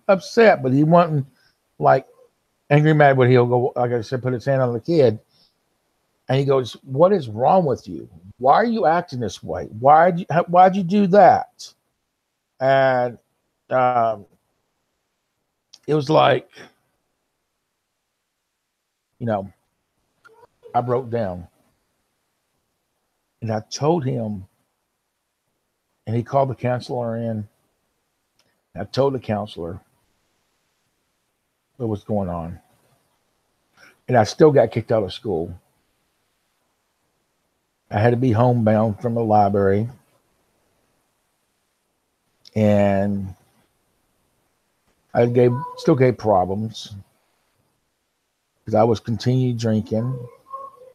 upset, but he wasn't like angry mad, but he'll go, like I said, put his hand on the kid. And he goes, "What is wrong with you? Why are you acting this way? Why'd you do that?" And it was like, I broke down. And I told him, and he called the counselor in. I told the counselor what was going on. And I still got kicked out of school. I had to be homebound from the library. And I still gave problems because I was continuing drinking.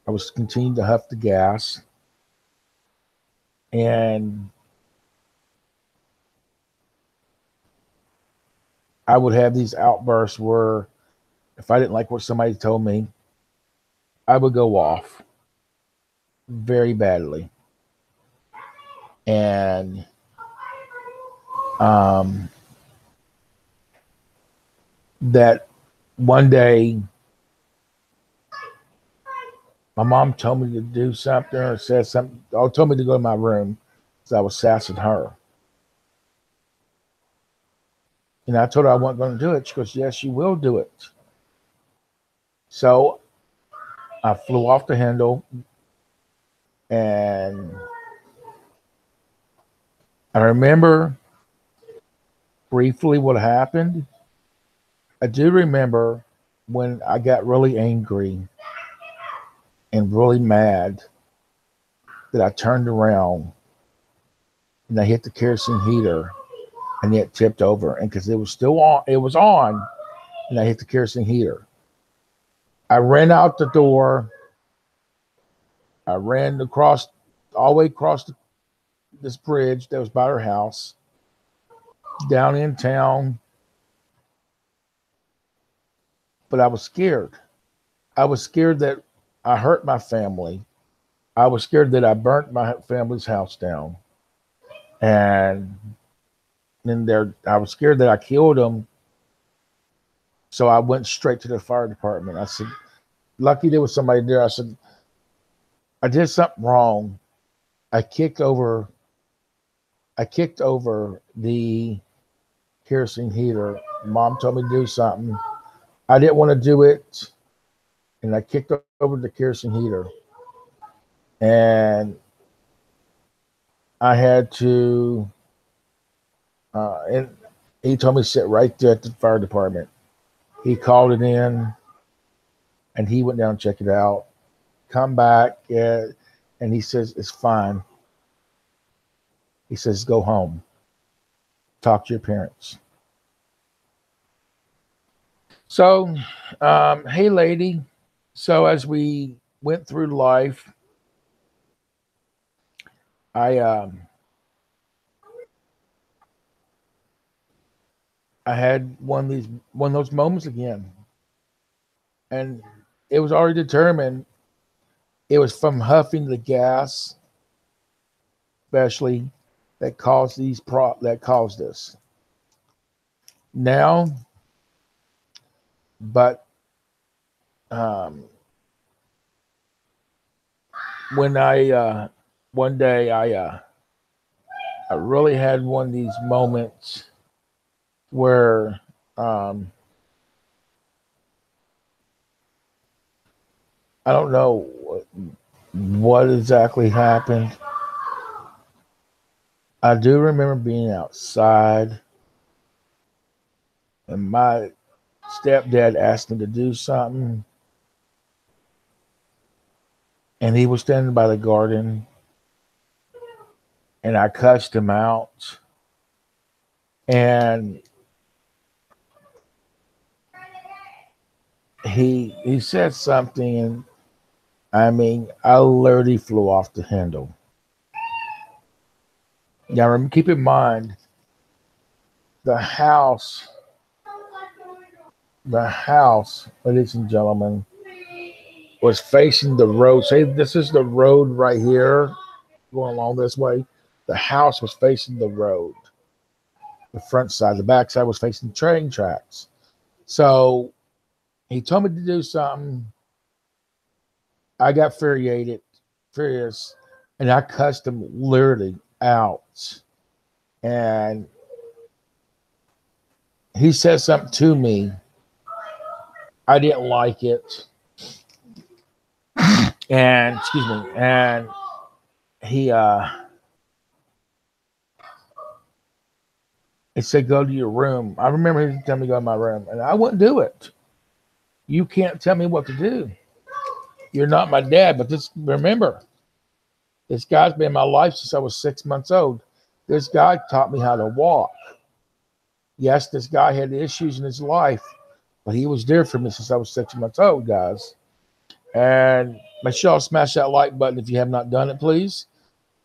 I was continuing to huff the gas. And I would have these outbursts where if I didn't like what somebody told me, I would go off very badly. And that one day my mom told me to do something or said something, or told me to go to my room because I was sassing her. And I told her I wasn't going to do it. She goes, "Yes, you will do it." So I flew off the handle, and I remember briefly what happened. I do remember when I got really angry and really mad that I turned around and I hit the kerosene heater and it tipped over. And because it was still on, and I hit the kerosene heater. I ran out the door. I ran all the way across this bridge that was by her house, down in town. But I was scared. I was scared that I hurt my family. I was scared that I burnt my family's house down. And then I was scared that I killed them. So I went straight to the fire department. I said, lucky there was somebody there. I said, I did something wrong. I kicked over the kerosene heater. Mom told me to do something. I didn't want to do it. and I kicked over the kerosene heater, and I had to, and he told me to sit right there at the fire department. He called it in, and he went down and checked it out. Come back, and he says, it's fine. He says, go home. Talk to your parents. So, hey, lady. So as we went through life, I had one of those moments again, and it was already determined. It was from huffing the gas, especially that caused this. Now, but when I one day I really had one of these moments where I don't know what exactly happened. I do remember being outside, and my stepdad asked me to do something, and he was standing by the garden, and I cussed him out, and he said something, and I mean, I literally flew off the handle. Now, keep in mind, the house, ladies and gentlemen, was facing the road. Say this is the road right here, going along this way. The house was facing the road. The front side, the back side was facing train tracks. So he told me to do something. I got furious, and I cussed him literally out. And he said something to me. I didn't like it. And excuse me. And he said, go to your room. I remember he telling me to go to my room, and I wouldn't do it. You can't tell me what to do. You're not my dad, but remember, this guy's been in my life since I was 6 months old. This guy taught me how to walk. Yes, this guy had issues in his life, but he was there for me since I was 6 months old, guys. And make sure y'all smash that like button if you have not done it, please.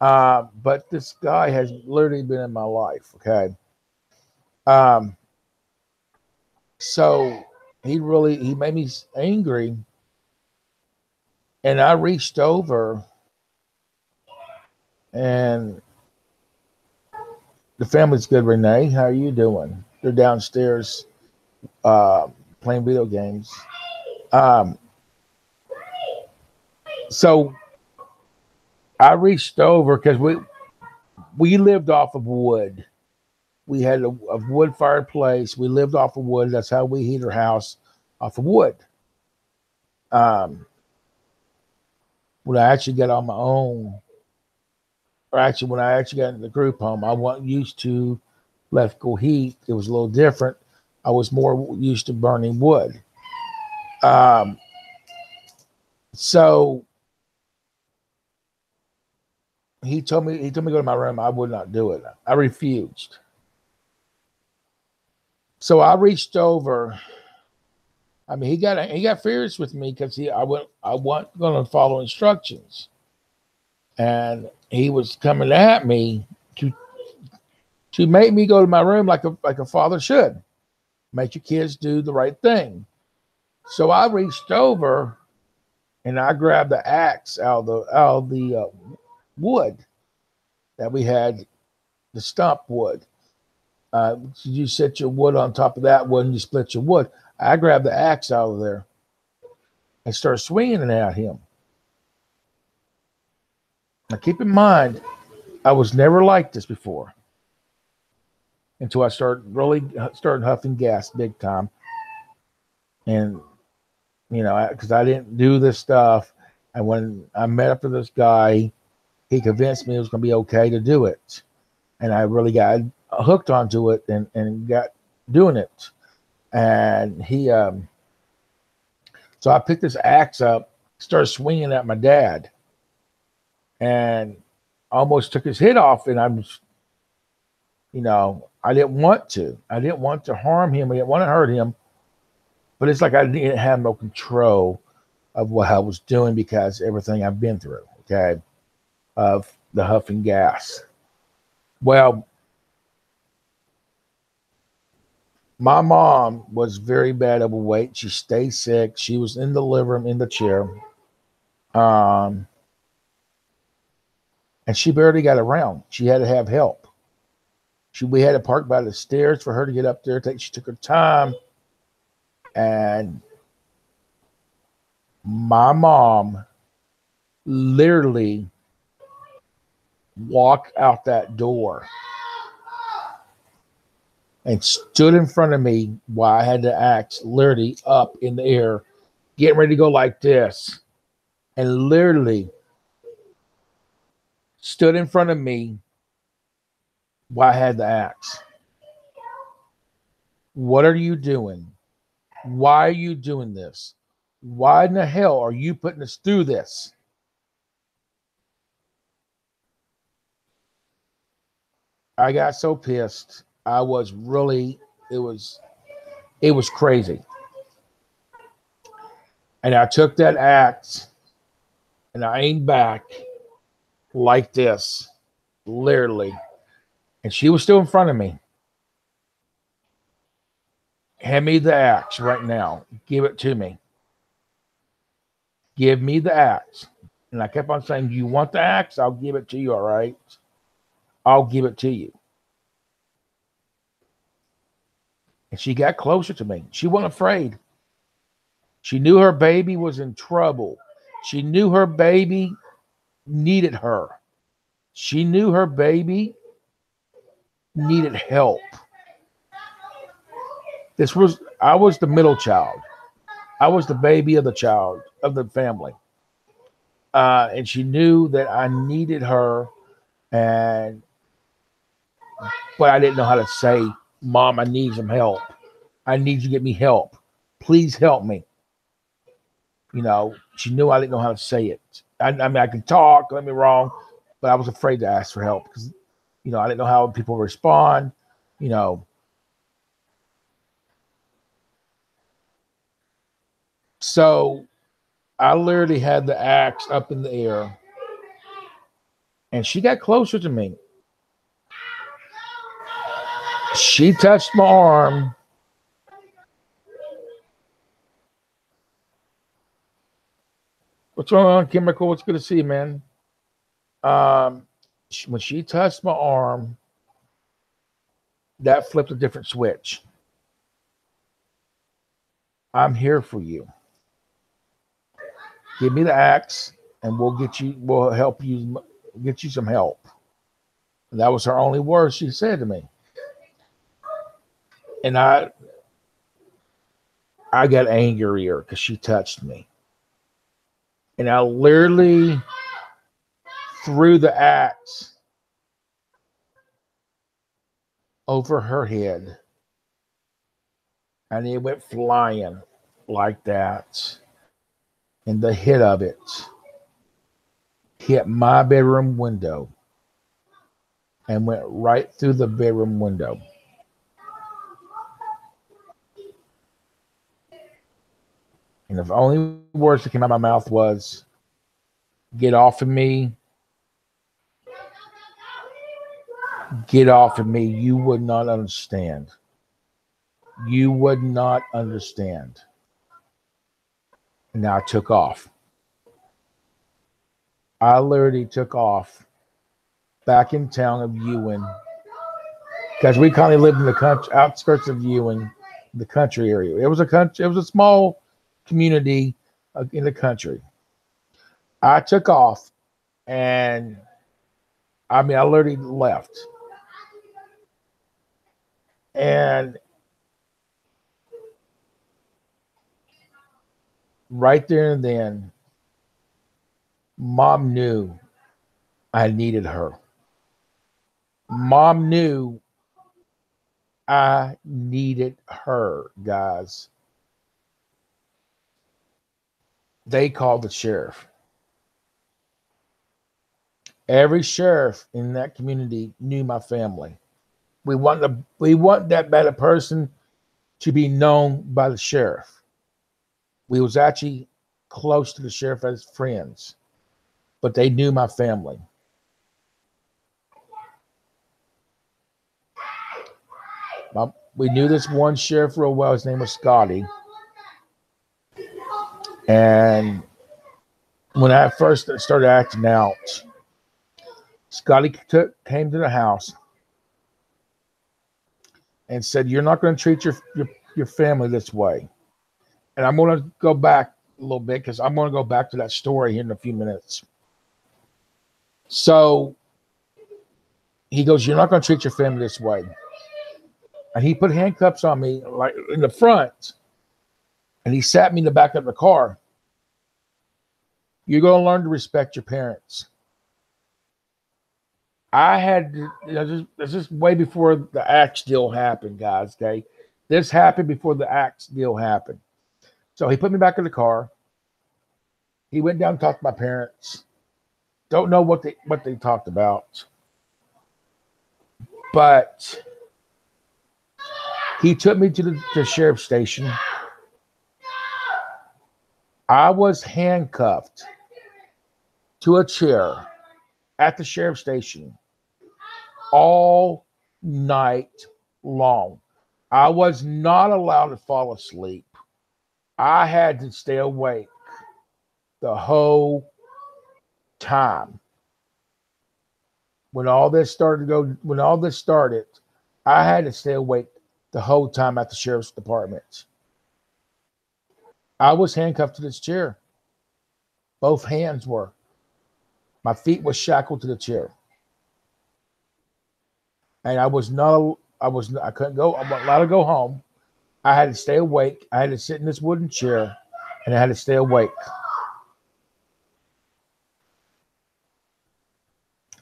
But this guy has literally been in my life, okay? So he made me angry, and I reached over, and the family's good. Renee, how are you doing? They're downstairs playing video games. So I reached over because we lived off of wood. We had a wood fireplace. We lived off of wood. That's how we heat our house, off of wood. When I actually got on my own, or actually when I actually got into the group home, I wasn't used to electrical heat. It was a little different. I was more used to burning wood. So he told me to go to my room. I would not do it. I refused. So I reached over. I mean, he got furious with me because I wasn't going to follow instructions, and he was coming at me to make me go to my room like a father should. Make your kids do the right thing. So I reached over, and I grabbed the axe out of the wood that we had, the stump wood. You set your wood on top of that wood, and you split your wood. I grabbed the axe out of there and started swinging it at him. Now, keep in mind, I was never like this before until I started huffing gas big time. And you know, because I didn't do this stuff. And when I met up with this guy, he convinced me it was going to be okay to do it. And I really got hooked onto it and got doing it. And so I picked this axe up, started swinging at my dad, and almost took his head off. And I was, you know, I didn't want to. I didn't want to harm him. I didn't want to hurt him. But it's like I didn't have no control of what I was doing because everything I've been through, okay, of the huffing gas. Well, my mom was very bad overweight. She stayed sick. She was in the living room in the chair. And she barely got around. She had to have help. We had to park by the stairs for her to get up there. She took her time. And my mom literally walked out that door and stood in front of me while I had the axe literally up in the air, getting ready to go like this. And literally stood in front of me while I had the axe. What are you doing? Why are you doing this? Why in the hell are you putting us through this? I got so pissed. I was really, it was crazy. And I took that axe and I aimed back like this, literally. And she was still in front of me. Hand me the axe right now. Give it to me. Give me the axe. And I kept on saying, you want the axe? I'll give it to you, all right? I'll give it to you. And she got closer to me. She wasn't afraid. She knew her baby was in trouble. She knew her baby needed her. She knew her baby needed help. I was the middle child. I was the baby of the family. And she knew that I needed her, but I didn't know how to say, Mom, I need some help. I need you to get me help. Please help me. You know, she knew I didn't know how to say it. I mean, I could talk, don't get me wrong, but I was afraid to ask for help because, you know, I didn't know how people respond, you know. So I literally had the axe up in the air and she got closer to me. She touched my arm. What's going on, Chemical? It's good to see you, man. When she touched my arm, that flipped a different switch. I'm here for you. Give me the axe and we'll help you get you some help. And that was her only word she said to me. And I got angrier because she touched me. And I literally threw the axe over her head. And it went flying like that. And the hit of it hit my bedroom window and went right through the bedroom window. And the only words that came out of my mouth was, get off of me. Get off of me. You would not understand. You would not understand. And I took off. I literally took off back in town of Ewing because we kind of lived in the country, outskirts of Ewing, the country area. It was a small community in the country. I took off and I literally left. And right there and then, Mom knew I needed her. Mom knew I needed her, guys. They called the sheriff. Every sheriff in that community knew my family. We want that bad a person to be known by the sheriff. We was actually close to the sheriff as friends, but they knew my family. We knew this one sheriff real well. His name was Scotty. And when I first started acting out, Scotty came to the house and said, "You're not going to treat your family this way." And I'm going to go back a little bit because I'm going to go back to that story here in a few minutes. So he goes, "You're not going to treat your family this way." And he put handcuffs on me, like in the front, and he sat me in the back of the car. "You're going to learn to respect your parents." I had to, this is way before the axe deal happened, guys. Okay, this happened before the axe deal happened. So he put me back in the car. He went down and talked to my parents. Don't know what they talked about, but he took me to the sheriff's station. I was handcuffed to a chair at the sheriff's station all night long. I was not allowed to fall asleep. I had to stay awake the whole time. When all this started, I had to stay awake the whole time at the sheriff's department. I was handcuffed to this chair. Both hands were. My feet were shackled to the chair. And I couldn't go. I wasn't allowed to go home. I had to stay awake. I had to sit in this wooden chair and I had to stay awake.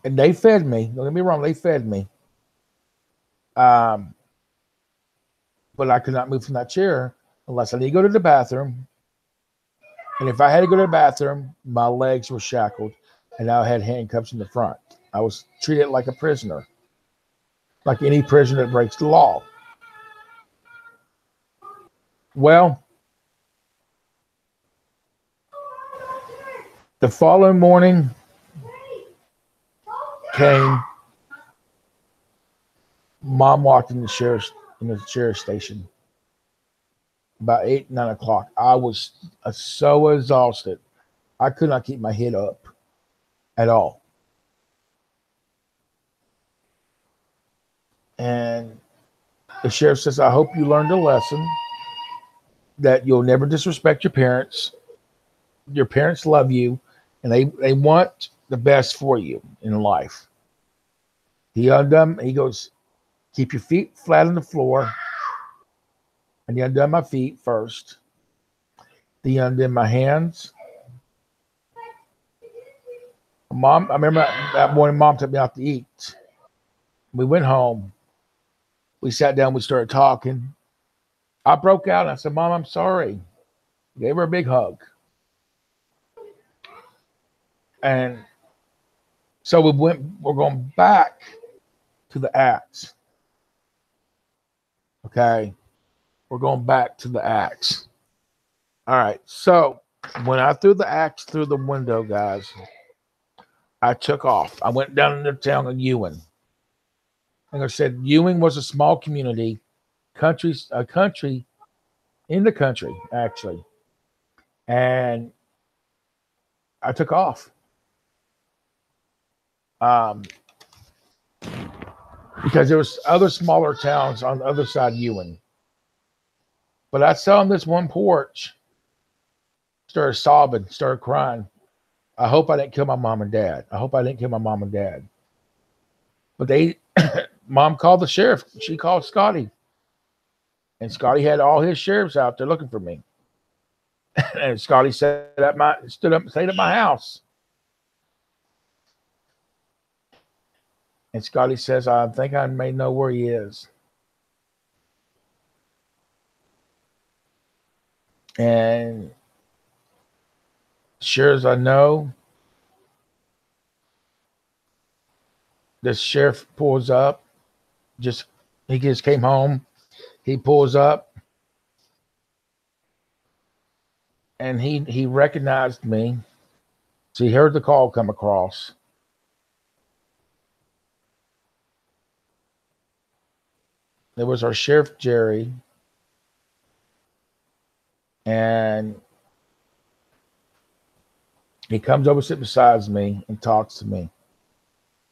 And they fed me. Don't get me wrong, they fed me. But I could not move from that chair unless I need to go to the bathroom. And if I had to go to the bathroom, my legs were shackled and I had handcuffs in the front. I was treated like a prisoner, like any prisoner that breaks the law. Well, the following morning came. Mom walked in the sheriff's station about 8, 9 o'clock. I was so exhausted. I could not keep my head up at all. And the sheriff says, "I hope you learned a lesson that you'll never disrespect your parents. Your parents love you and they want the best for you in life." He goes, "Keep your feet flat on the floor." And he undone my feet first. Then he undid my hands. I remember that morning, Mom took me out to eat. We went home. We sat down, we started talking. I broke out and I said, "Mom, I'm sorry." Gave her a big hug. And so we're going back to the axe. Okay. We're going back to the axe. All right. So when I threw the axe through the window, guys, I took off. I went down into the town of Ewing. Like I said, Ewing was a small community, a country in the country, actually. And I took off. Because there was other smaller towns on the other side of Ewing. But I sat on this one porch, started sobbing, started crying. I hope I didn't kill my mom and dad. But Mom called the sheriff. She called Scotty. And Scotty had all his sheriffs out there looking for me. And Scotty stayed at my house. And Scotty says, I think I may know where he is. And sure as I know, the sheriff pulls up. He just came home. He pulls up. And he recognized me. So he heard the call come across. It was our Sheriff Jerry. And he comes over, sits beside me, and talks to me.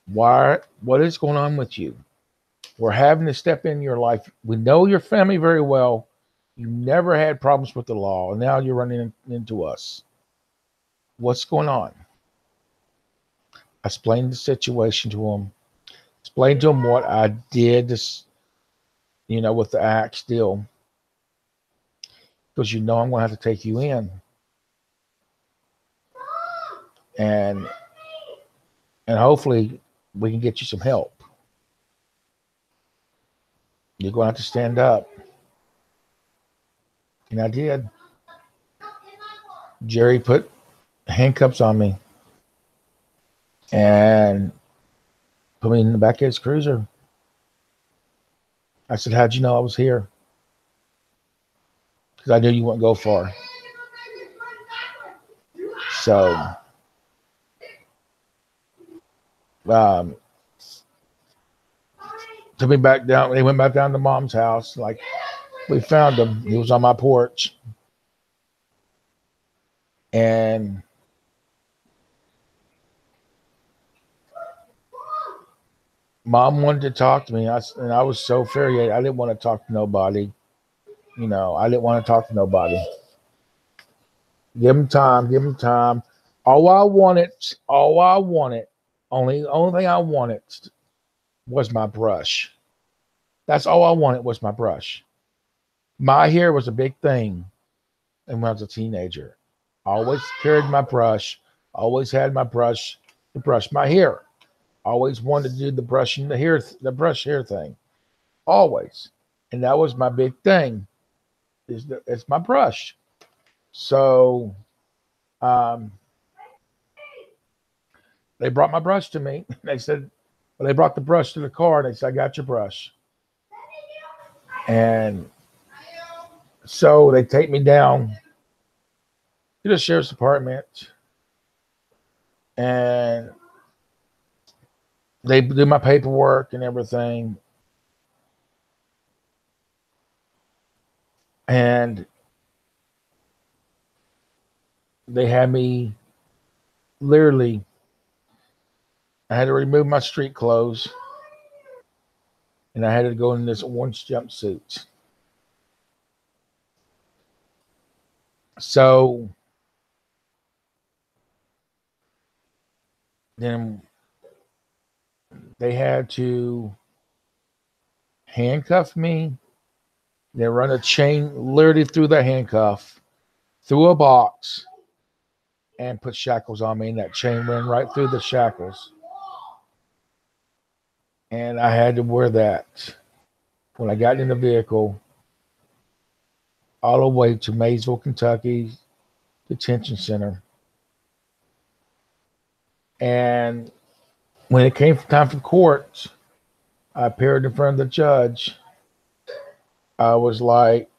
What is going on with you? We're having to step in your life. We know your family very well. You never had problems with the law, and now you're running into us. What's going on? I explained the situation to him. Explained to him what I did, with the axe deal. Because I'm going to have to take you in. And hopefully we can get you some help. You're going to have to stand up. And I did. Jerry put handcuffs on me and put me in the back of his cruiser. I said, how'd you know I was here? Because I knew you wouldn't go far. So, took me back down. They went back down to Mom's house. Like, we found him. He was on my porch. And Mom wanted to talk to me. And I was so infuriated. I didn't want to talk to nobody. I didn't want to talk to nobody. Give him time. All I wanted, only thing I wanted was my brush. That's all I wanted was my brush. My hair was a big thing. And when I was a teenager, I always carried my brush, always had my brush to brush my hair. Always wanted to do the brushing the brush hair thing. Always. And that was my big thing. It's my brush. So they brought my brush to me. They said, they brought the brush to the car. And they said, I got your brush. And so they take me down to the sheriff's department. And they do my paperwork and everything. And they had me literally, I had to remove my street clothes. And I had to go in this orange jumpsuit. So then they had to handcuff me. They run a chain literally through the handcuff, through a box, and put shackles on me. And that chain ran right through the shackles. And I had to wear that when I got in the vehicle all the way to Maysville, Kentucky Detention Center. And when it came time for court, I appeared in front of the judge. I was like,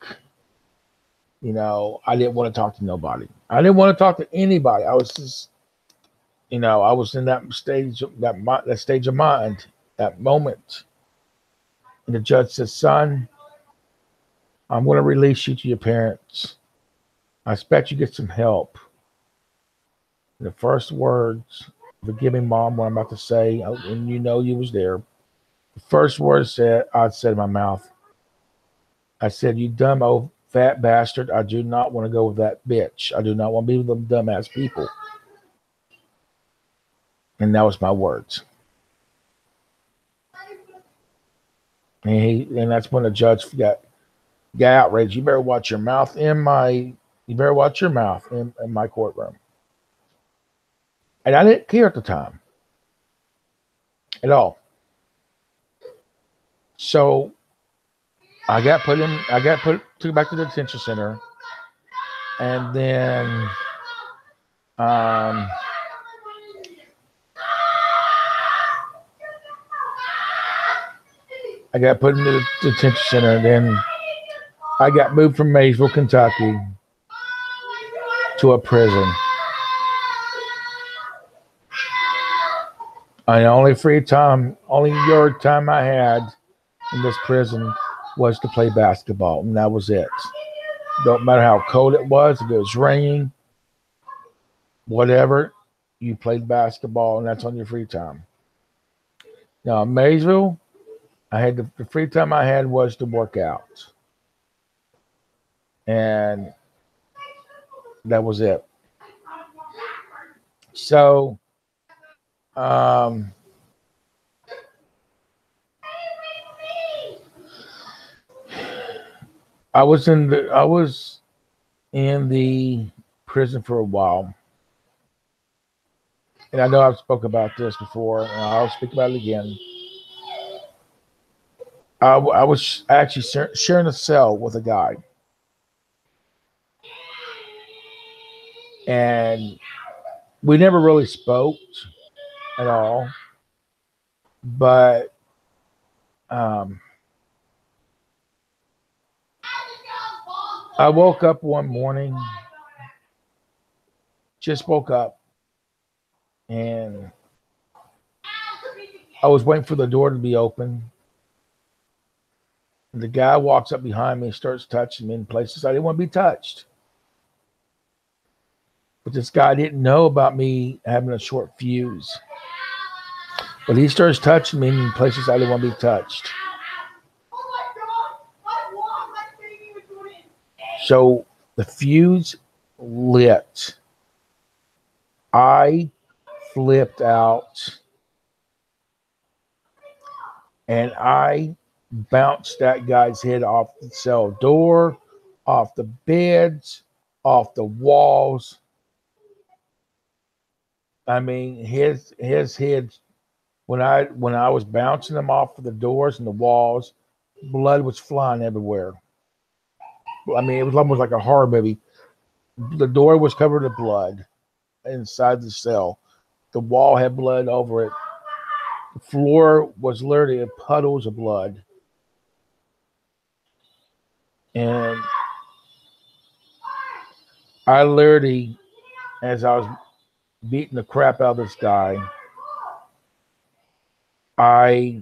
I didn't want to talk to nobody. I didn't want to talk to anybody. I was just, I was in that stage, that stage of mind, that moment. And the judge says, son, I'm going to release you to your parents. I expect you get some help. And the first words, forgive me, Mom, what I'm about to say, and you was there. The first words I said in my mouth, I said, you dumb old fat bastard, I do not want to go with that bitch. I do not want to be with them dumbass people. And that was my words. And that's when the judge got outraged. You better watch your mouth in my You better watch your mouth in my courtroom. And I didn't care at the time at all. So I got took back to the detention center. And then I got put into the detention center, and then I got moved from Maysville, Kentucky to a prison. And the only yard time I had in this prison was to play basketball, and that was it. Don't matter how cold it was, if it was raining, whatever, you played basketball, and that's on your free time. Now, in Maysville, I had the free time I had was to work out. And that was it. So, I was in the prison for a while. And I know I've spoke about this before, and I'll speak about it again. I was actually sharing a cell with a guy. And we never really spoke at all. But I woke up one morning, just woke up, and I was waiting for the door to be open. And the guy walks up behind me and starts touching me in places I didn't want to be touched. But this guy didn't know about me having a short fuse. But he starts touching me in places I didn't want to be touched. So the fuse lit. I flipped out. And I bounced that guy's head off the cell door, off the beds, off the walls. I mean, his head, when I was bouncing him off of the doors and the walls, blood was flying everywhere. I mean, it was almost like a horror movie. The door was covered in blood inside the cell. The wall had blood over it. The floor was literally puddles of blood. And I literally, as I was beating the crap out of this guy, I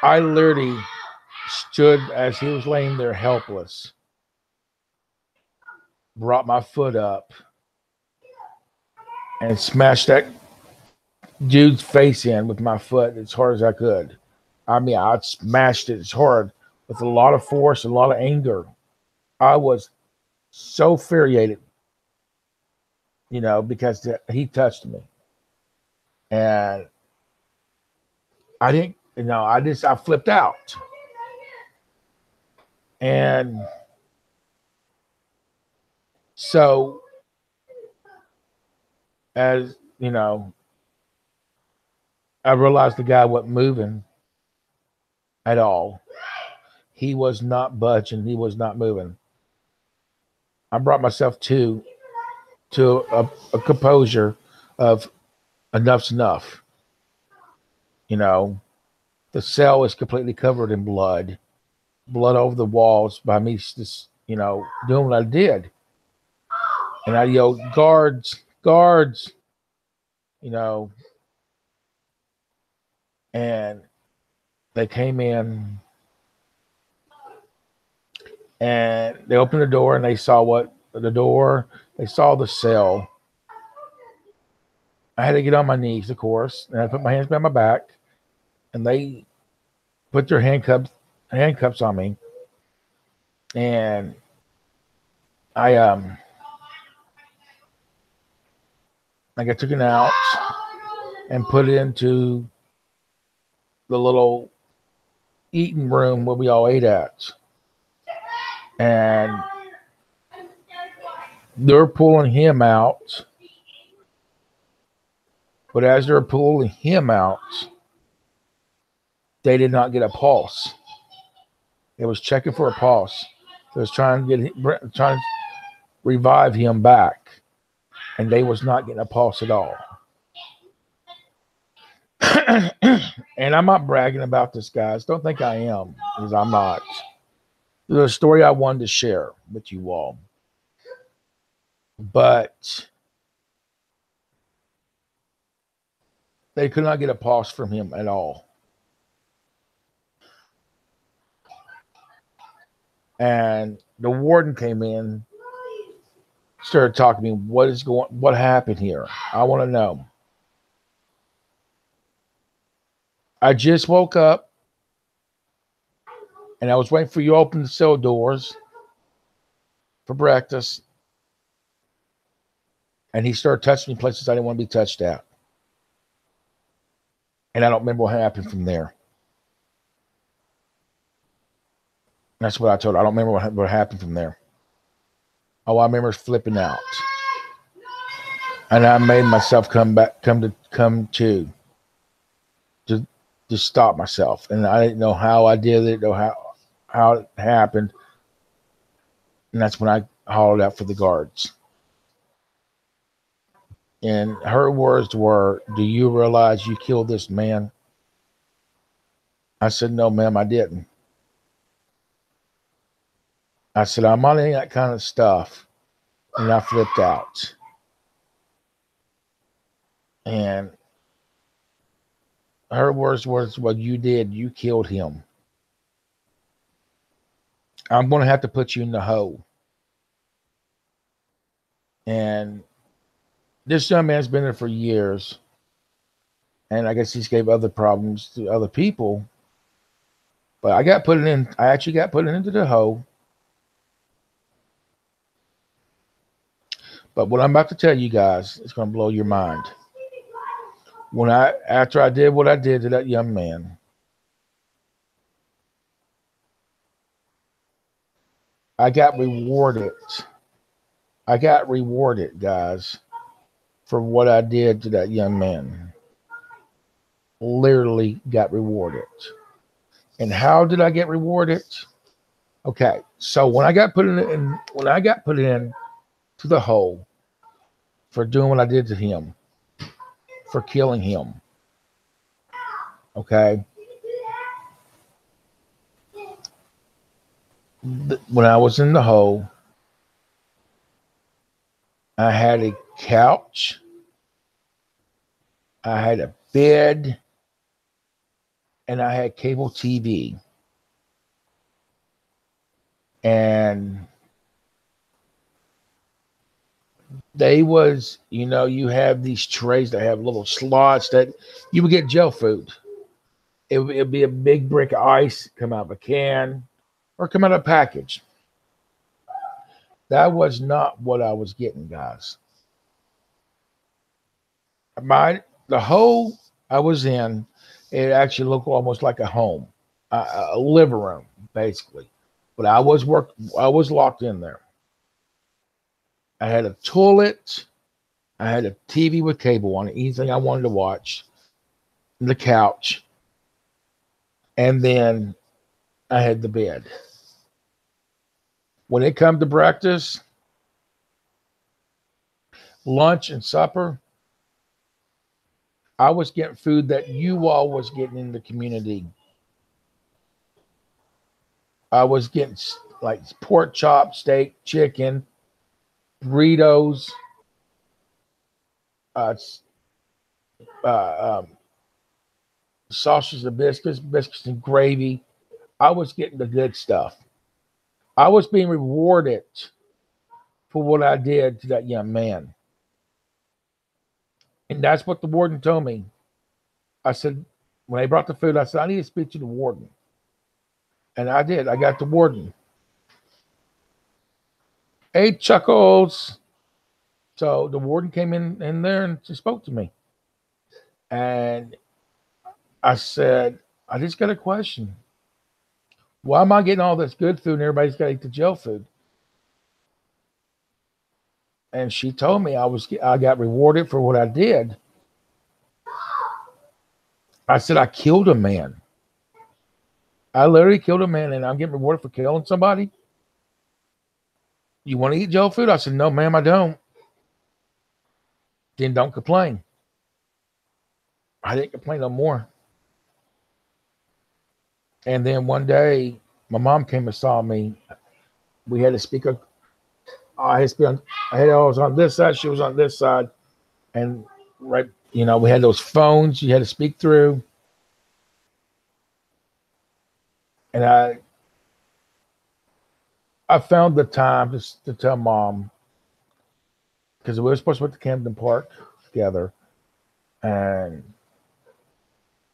literally stood as he was laying there helpless, brought my foot up, and smashed that dude's face in with my foot as hard as I could. I mean, I smashed it as hard with a lot of force, a lot of anger. I was so infuriated, because he touched me. And I flipped out. And so, as I realized the guy wasn't moving at all. He was not budging. He was not moving. I brought myself to a composure of enough's enough. The cell is completely covered in blood over the walls by me just, doing what I did. And I yelled, guards, and they came in and they opened the door and they saw they saw the cell. I had to get on my knees, of course, and I put my hands behind my back, and they put their handcuffs on me. And I got taken out and put into the little eating room where we all ate at. And they're pulling him out. But as they're pulling him out, they did not get a pulse. It was checking for a pulse. It was trying to revive him back, and they was not getting a pulse at all. And I'm not bragging about this, guys. Don't think I am, because I'm not. There's a story I wanted to share with you all, but they could not get a pulse from him at all. And the warden came in, started talking to me. What happened here? I want to know. I just woke up and I was waiting for you to open the cell doors for breakfast. And he started touching me places I didn't want to be touched at. And I don't remember what happened from there. That's what I told her. I don't remember what happened from there. All I remember is flipping out. And I made myself come to stop myself. And I didn't know how I did it or how it happened. And that's when I hollered out for the guards. And her words were, "Do you realize you killed this man?" I said, "No, ma'am, I didn't." I said, "I'm on any of that kind of stuff." And I flipped out. And her words was, "What you did, you killed him. I'm going to have to put you in the hole." And this young man's been there for years. And I guess he's gave other problems to other people. But I actually got put into the hole. But what I'm about to tell you guys is going to blow your mind. After I did what I did to that young man, I got rewarded. I got rewarded, guys, for what I did to that young man. Literally got rewarded. And how did I get rewarded? Okay, so when I got put in to the hole for doing what I did to him, for killing him, okay, when I was in the hole, I had a couch, I had a bed, and I had cable TV. And they was, you have these trays that have little slots that you would get jail food. It'd be a big brick of ice, come out of a can, or come out of a package. That was not what I was getting, guys. The hole I was in, it actually looked almost like a home, a living room, basically. But I was locked in there. I had a toilet. I had a TV with cable on it, anything I wanted to watch, the couch, and then I had the bed. When it come to breakfast, lunch, and supper, I was getting food that you all was getting in the community. I was getting like pork chop, steak, chicken, burritos, sausages and biscuits and gravy. I was getting the good stuff. I was being rewarded for what I did to that young man. And that's what the warden told me. I said, when they brought the food, I said, I need to speak to the warden. And I did. I got the warden. Hey, Chuckles. So the warden came in there and she spoke to me. And I said, I just got a question. Why am I getting all this good food and everybody's got to eat the jail food? And she told me I got rewarded for what I did. I said, I killed a man. I literally killed a man, and I'm getting rewarded for killing somebody. You want to eat jail food? I said, no, ma'am, I don't. Then don't complain. I didn't complain no more. And then one day, my mom came and saw me. We had a speaker. I was on this side. She was on this side. And right, we had those phones you had to speak through. And I found the time to tell Mom, because we were supposed to go to Camden Park together. And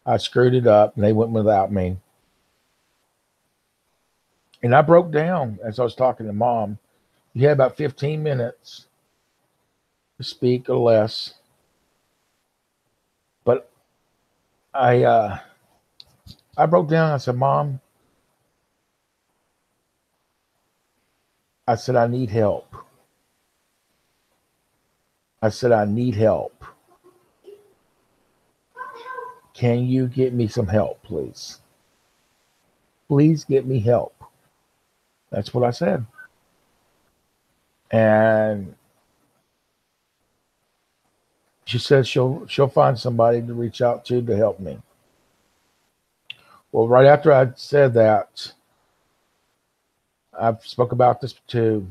I screwed it up, and they went without me. And I broke down as I was talking to Mom. You had about 15 minutes to speak or less. But I broke down. I said, Mom, I said, I need help. I said, I need help. Can you get me some help, please? Please get me help. That's what I said. And she said she'll find somebody to reach out to help me. Well, right after I said that, I spoke about this too,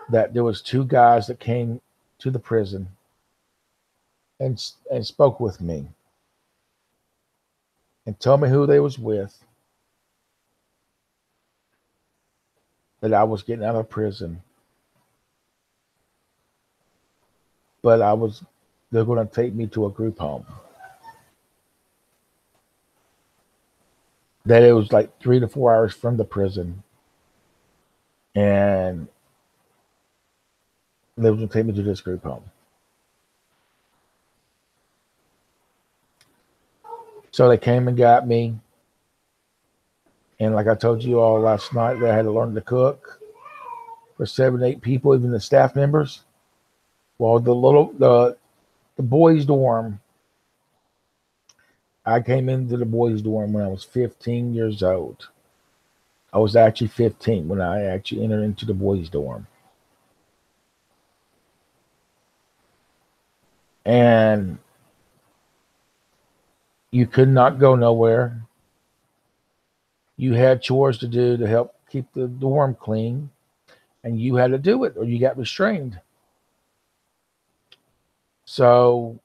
that there was 2 guys that came to the prison and spoke with me and told me who they was with, that I was getting out of prison. But they're going to take me to a group home. That it was like 3 to 4 hours from the prison. And they were going to take me to this group home. So they came and got me. And like I told you all last night, that I had to learn to cook for 7 to 8 people, even the staff members. Well, the boys' dorm, I came into the boys' dorm when I was 15 years old. I was actually 15 when I actually entered into the boys' dorm. And you could not go nowhere. You had chores to do to help keep the dorm clean, and you had to do it or you got restrained. So,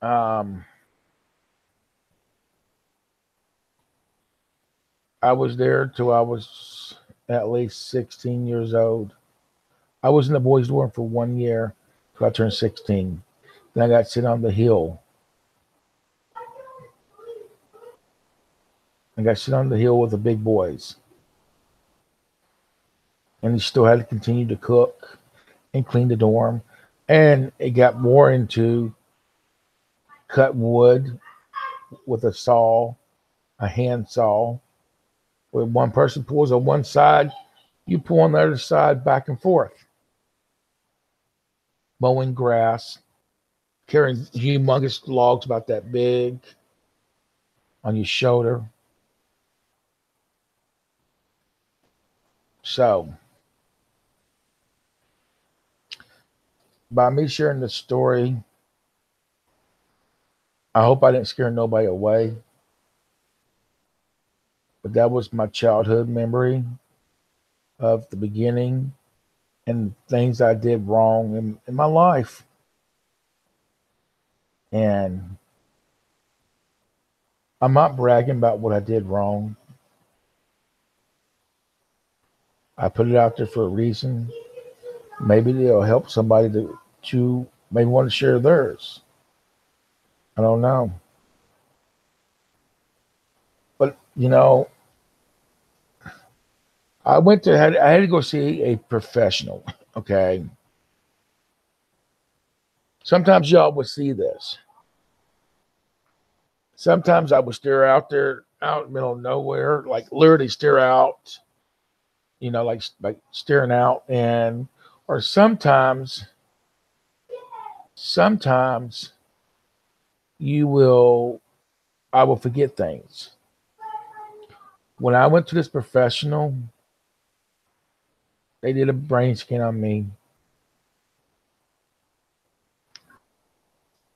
I was there till I was at least 16 years old. I was in the boys' dorm for 1 year till I turned 16. Then I got sent on the hill. I got sent on the hill with the big boys. And he still had to continue to cook and clean the dorm. And it got more into cut wood with a saw, a hand saw. Where one person pulls on one side, you pull on the other side, back and forth. Mowing grass, carrying humongous logs about that big on your shoulder. So, by me sharing this story, I hope I didn't scare nobody away. But that was my childhood memory of the beginning and things I did wrong in my life. And I'm not bragging about what I did wrong. I put it out there for a reason. Maybe it'll help somebody to maybe want to share theirs. I don't know. But, I had to go see a professional, okay? Sometimes y'all would see this. Sometimes I would stare out there out in the middle of nowhere, like literally stare out, like staring out, and or sometimes you will I will forget things. When I went to this professional, they did a brain scan on me,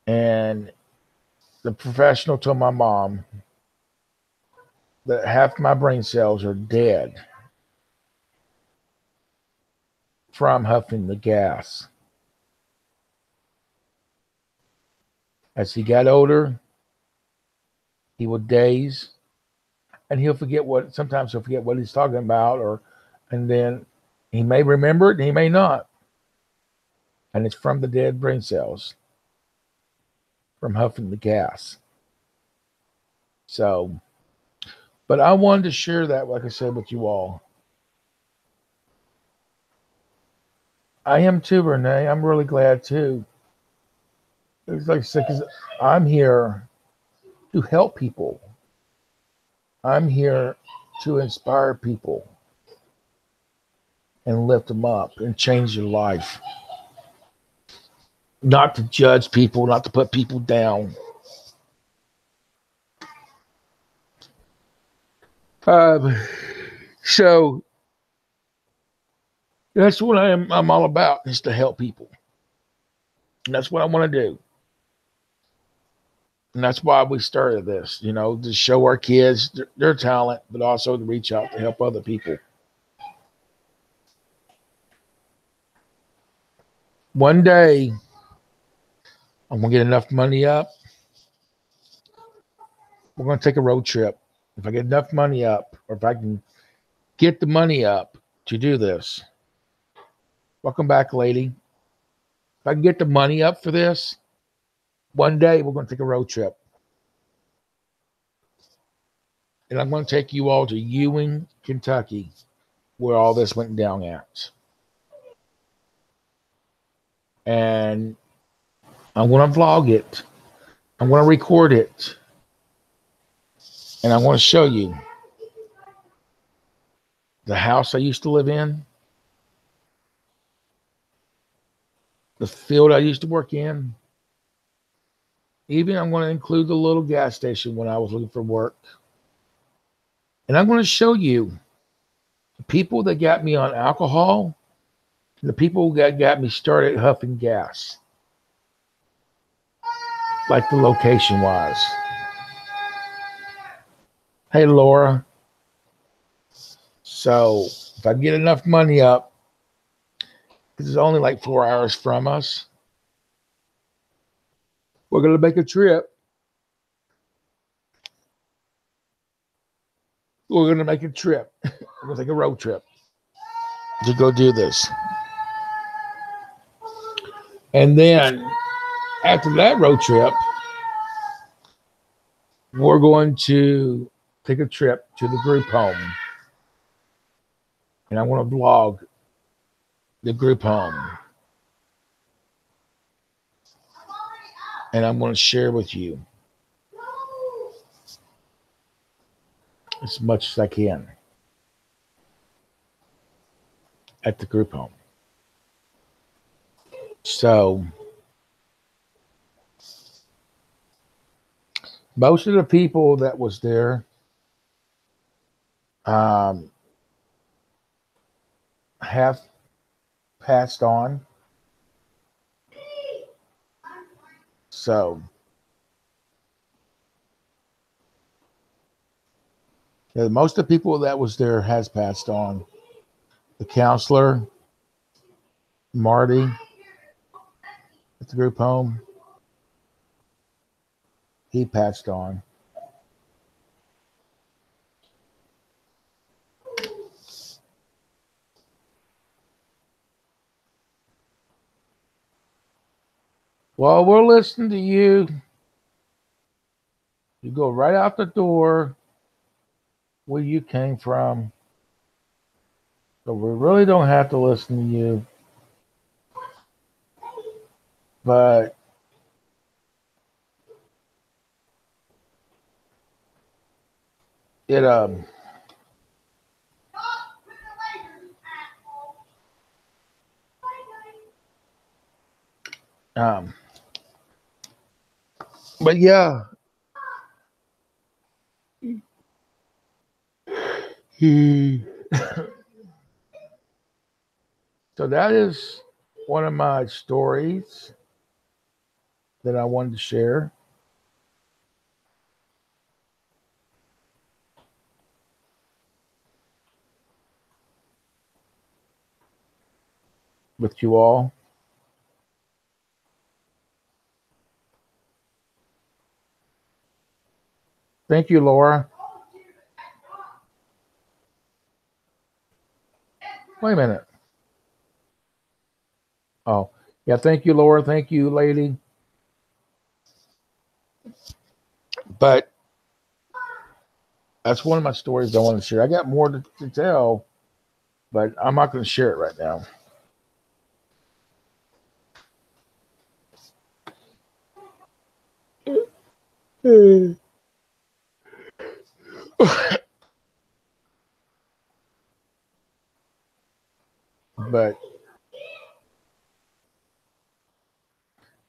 and the professional told my mom that half my brain cells are dead from huffing the gas. As he got older, he would daze, and sometimes he'll forget what he's talking about, and then he may remember it and he may not. And it's from the dead brain cells from huffing the gas. So, but I wanted to share that, like I said, with you all. I am too, Renee. I'm really glad too. It's like I said, because I'm here to help people. I'm here to inspire people and lift them up and change their life. Not to judge people, not to put people down. So that's what I'm all about, is to help people. And that's what I want to do. And that's why we started this, to show our kids their talent, but also to reach out to help other people. One day, I'm going to get enough money up. We're going to take a road trip. If I get enough money up, or if I can get the money up to do this. Welcome back, lady. If I can get the money up for this, one day we're going to take a road trip. And I'm going to take you all to Ewing, Kentucky, where all this went down at. And I'm going to vlog it. I'm going to record it. And I'm going to show you the house I used to live in, the field I used to work in. Even I'm going to include the little gas station when I was looking for work. And I'm going to show you the people that got me on alcohol and the people that got me started huffing gas. Like the location was. Hey, Laura. So if I get enough money up, because it's only like 4 hours from us, we're going to make a trip. We're going to make a trip. We're going to take a road trip to go do this. And then after that road trip, we're going to take a trip to the group home. And I want to vlog the group home. And I'm going to share with you as much as I can at the group home. So most of the people that was there have passed on. So yeah, most of the people that was there has passed on. The counselor, Marty, at the group home, he passed on. Well, we're listening to you. You go right out the door where you came from. So we really don't have to listen to you. But it but yeah. So that is one of my stories that I wanted to share. With you all. Thank you, Laura. Wait a minute. Oh, yeah. Thank you, Laura. Thank you, lady. But that's one of my stories I want to share. I got more to tell, but I'm not going to share it right now. But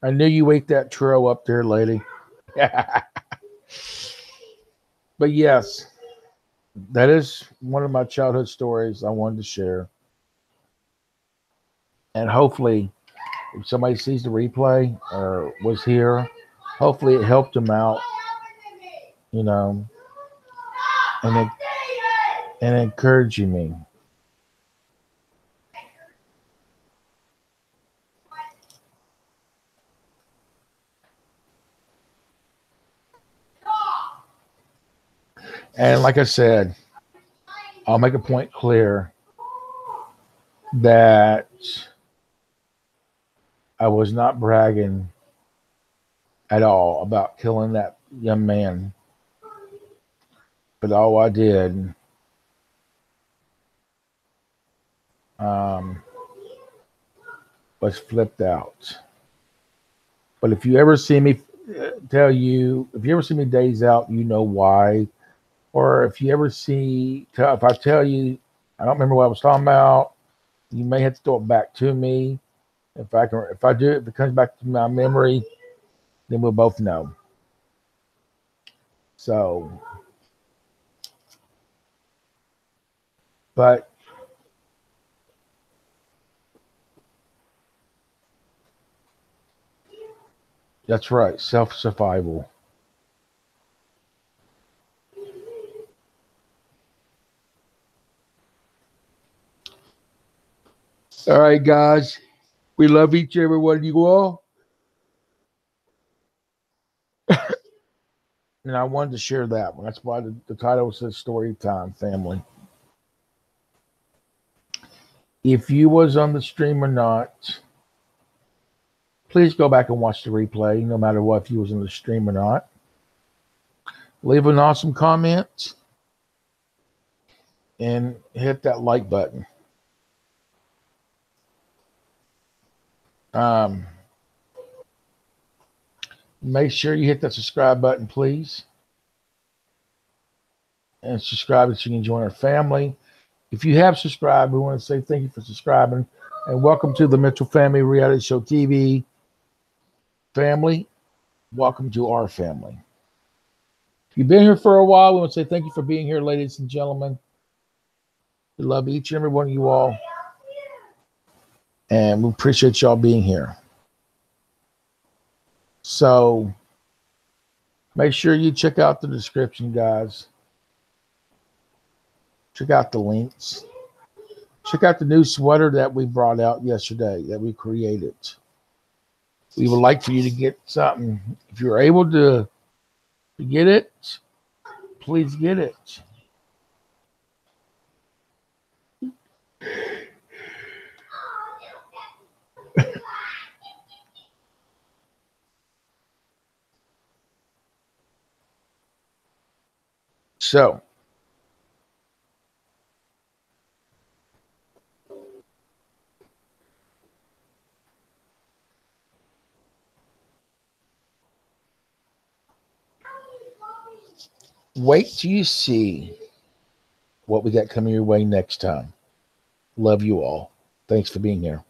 I knew you ate that churro up there, lady. But yes, that is one of my childhood stories I wanted to share. And hopefully, if somebody sees the replay or was here, hopefully it helped them out, you know, and encouraging me. And like I said, I'll make a point clear that I was not bragging at all about killing that young man. But all I did was flipped out. But if you ever see me if you ever see me days out, you know why. Or if you ever if I tell you, I don't remember what I was talking about, you may have to throw it back to me. If I do, if it comes back to my memory, then we'll both know. So, but that's right, self-survival. All right, guys. We love each and every one of you all. And I wanted to share that one. That's why the title says Story Time Family. If you was on the stream or not, please go back and watch the replay, no matter what, if you was on the stream or not. Leave an awesome comment and hit that like button. Make sure you hit that subscribe button, please. And subscribe so you can join our family. If you have subscribed, we want to say thank you for subscribing. And welcome to the Mitchell Family Reality Show TV family. Welcome to our family. If you've been here for a while, we want to say thank you for being here, ladies and gentlemen. We love each and every one of you all. And we appreciate y'all being here. So make sure you check out the description, guys. Check out the links. Check out the new sweater that we brought out yesterday that we created. We would like for you to get something. If you're able to get it, please get it. So, wait till you see what we got coming your way next time. Love you all. Thanks for being here.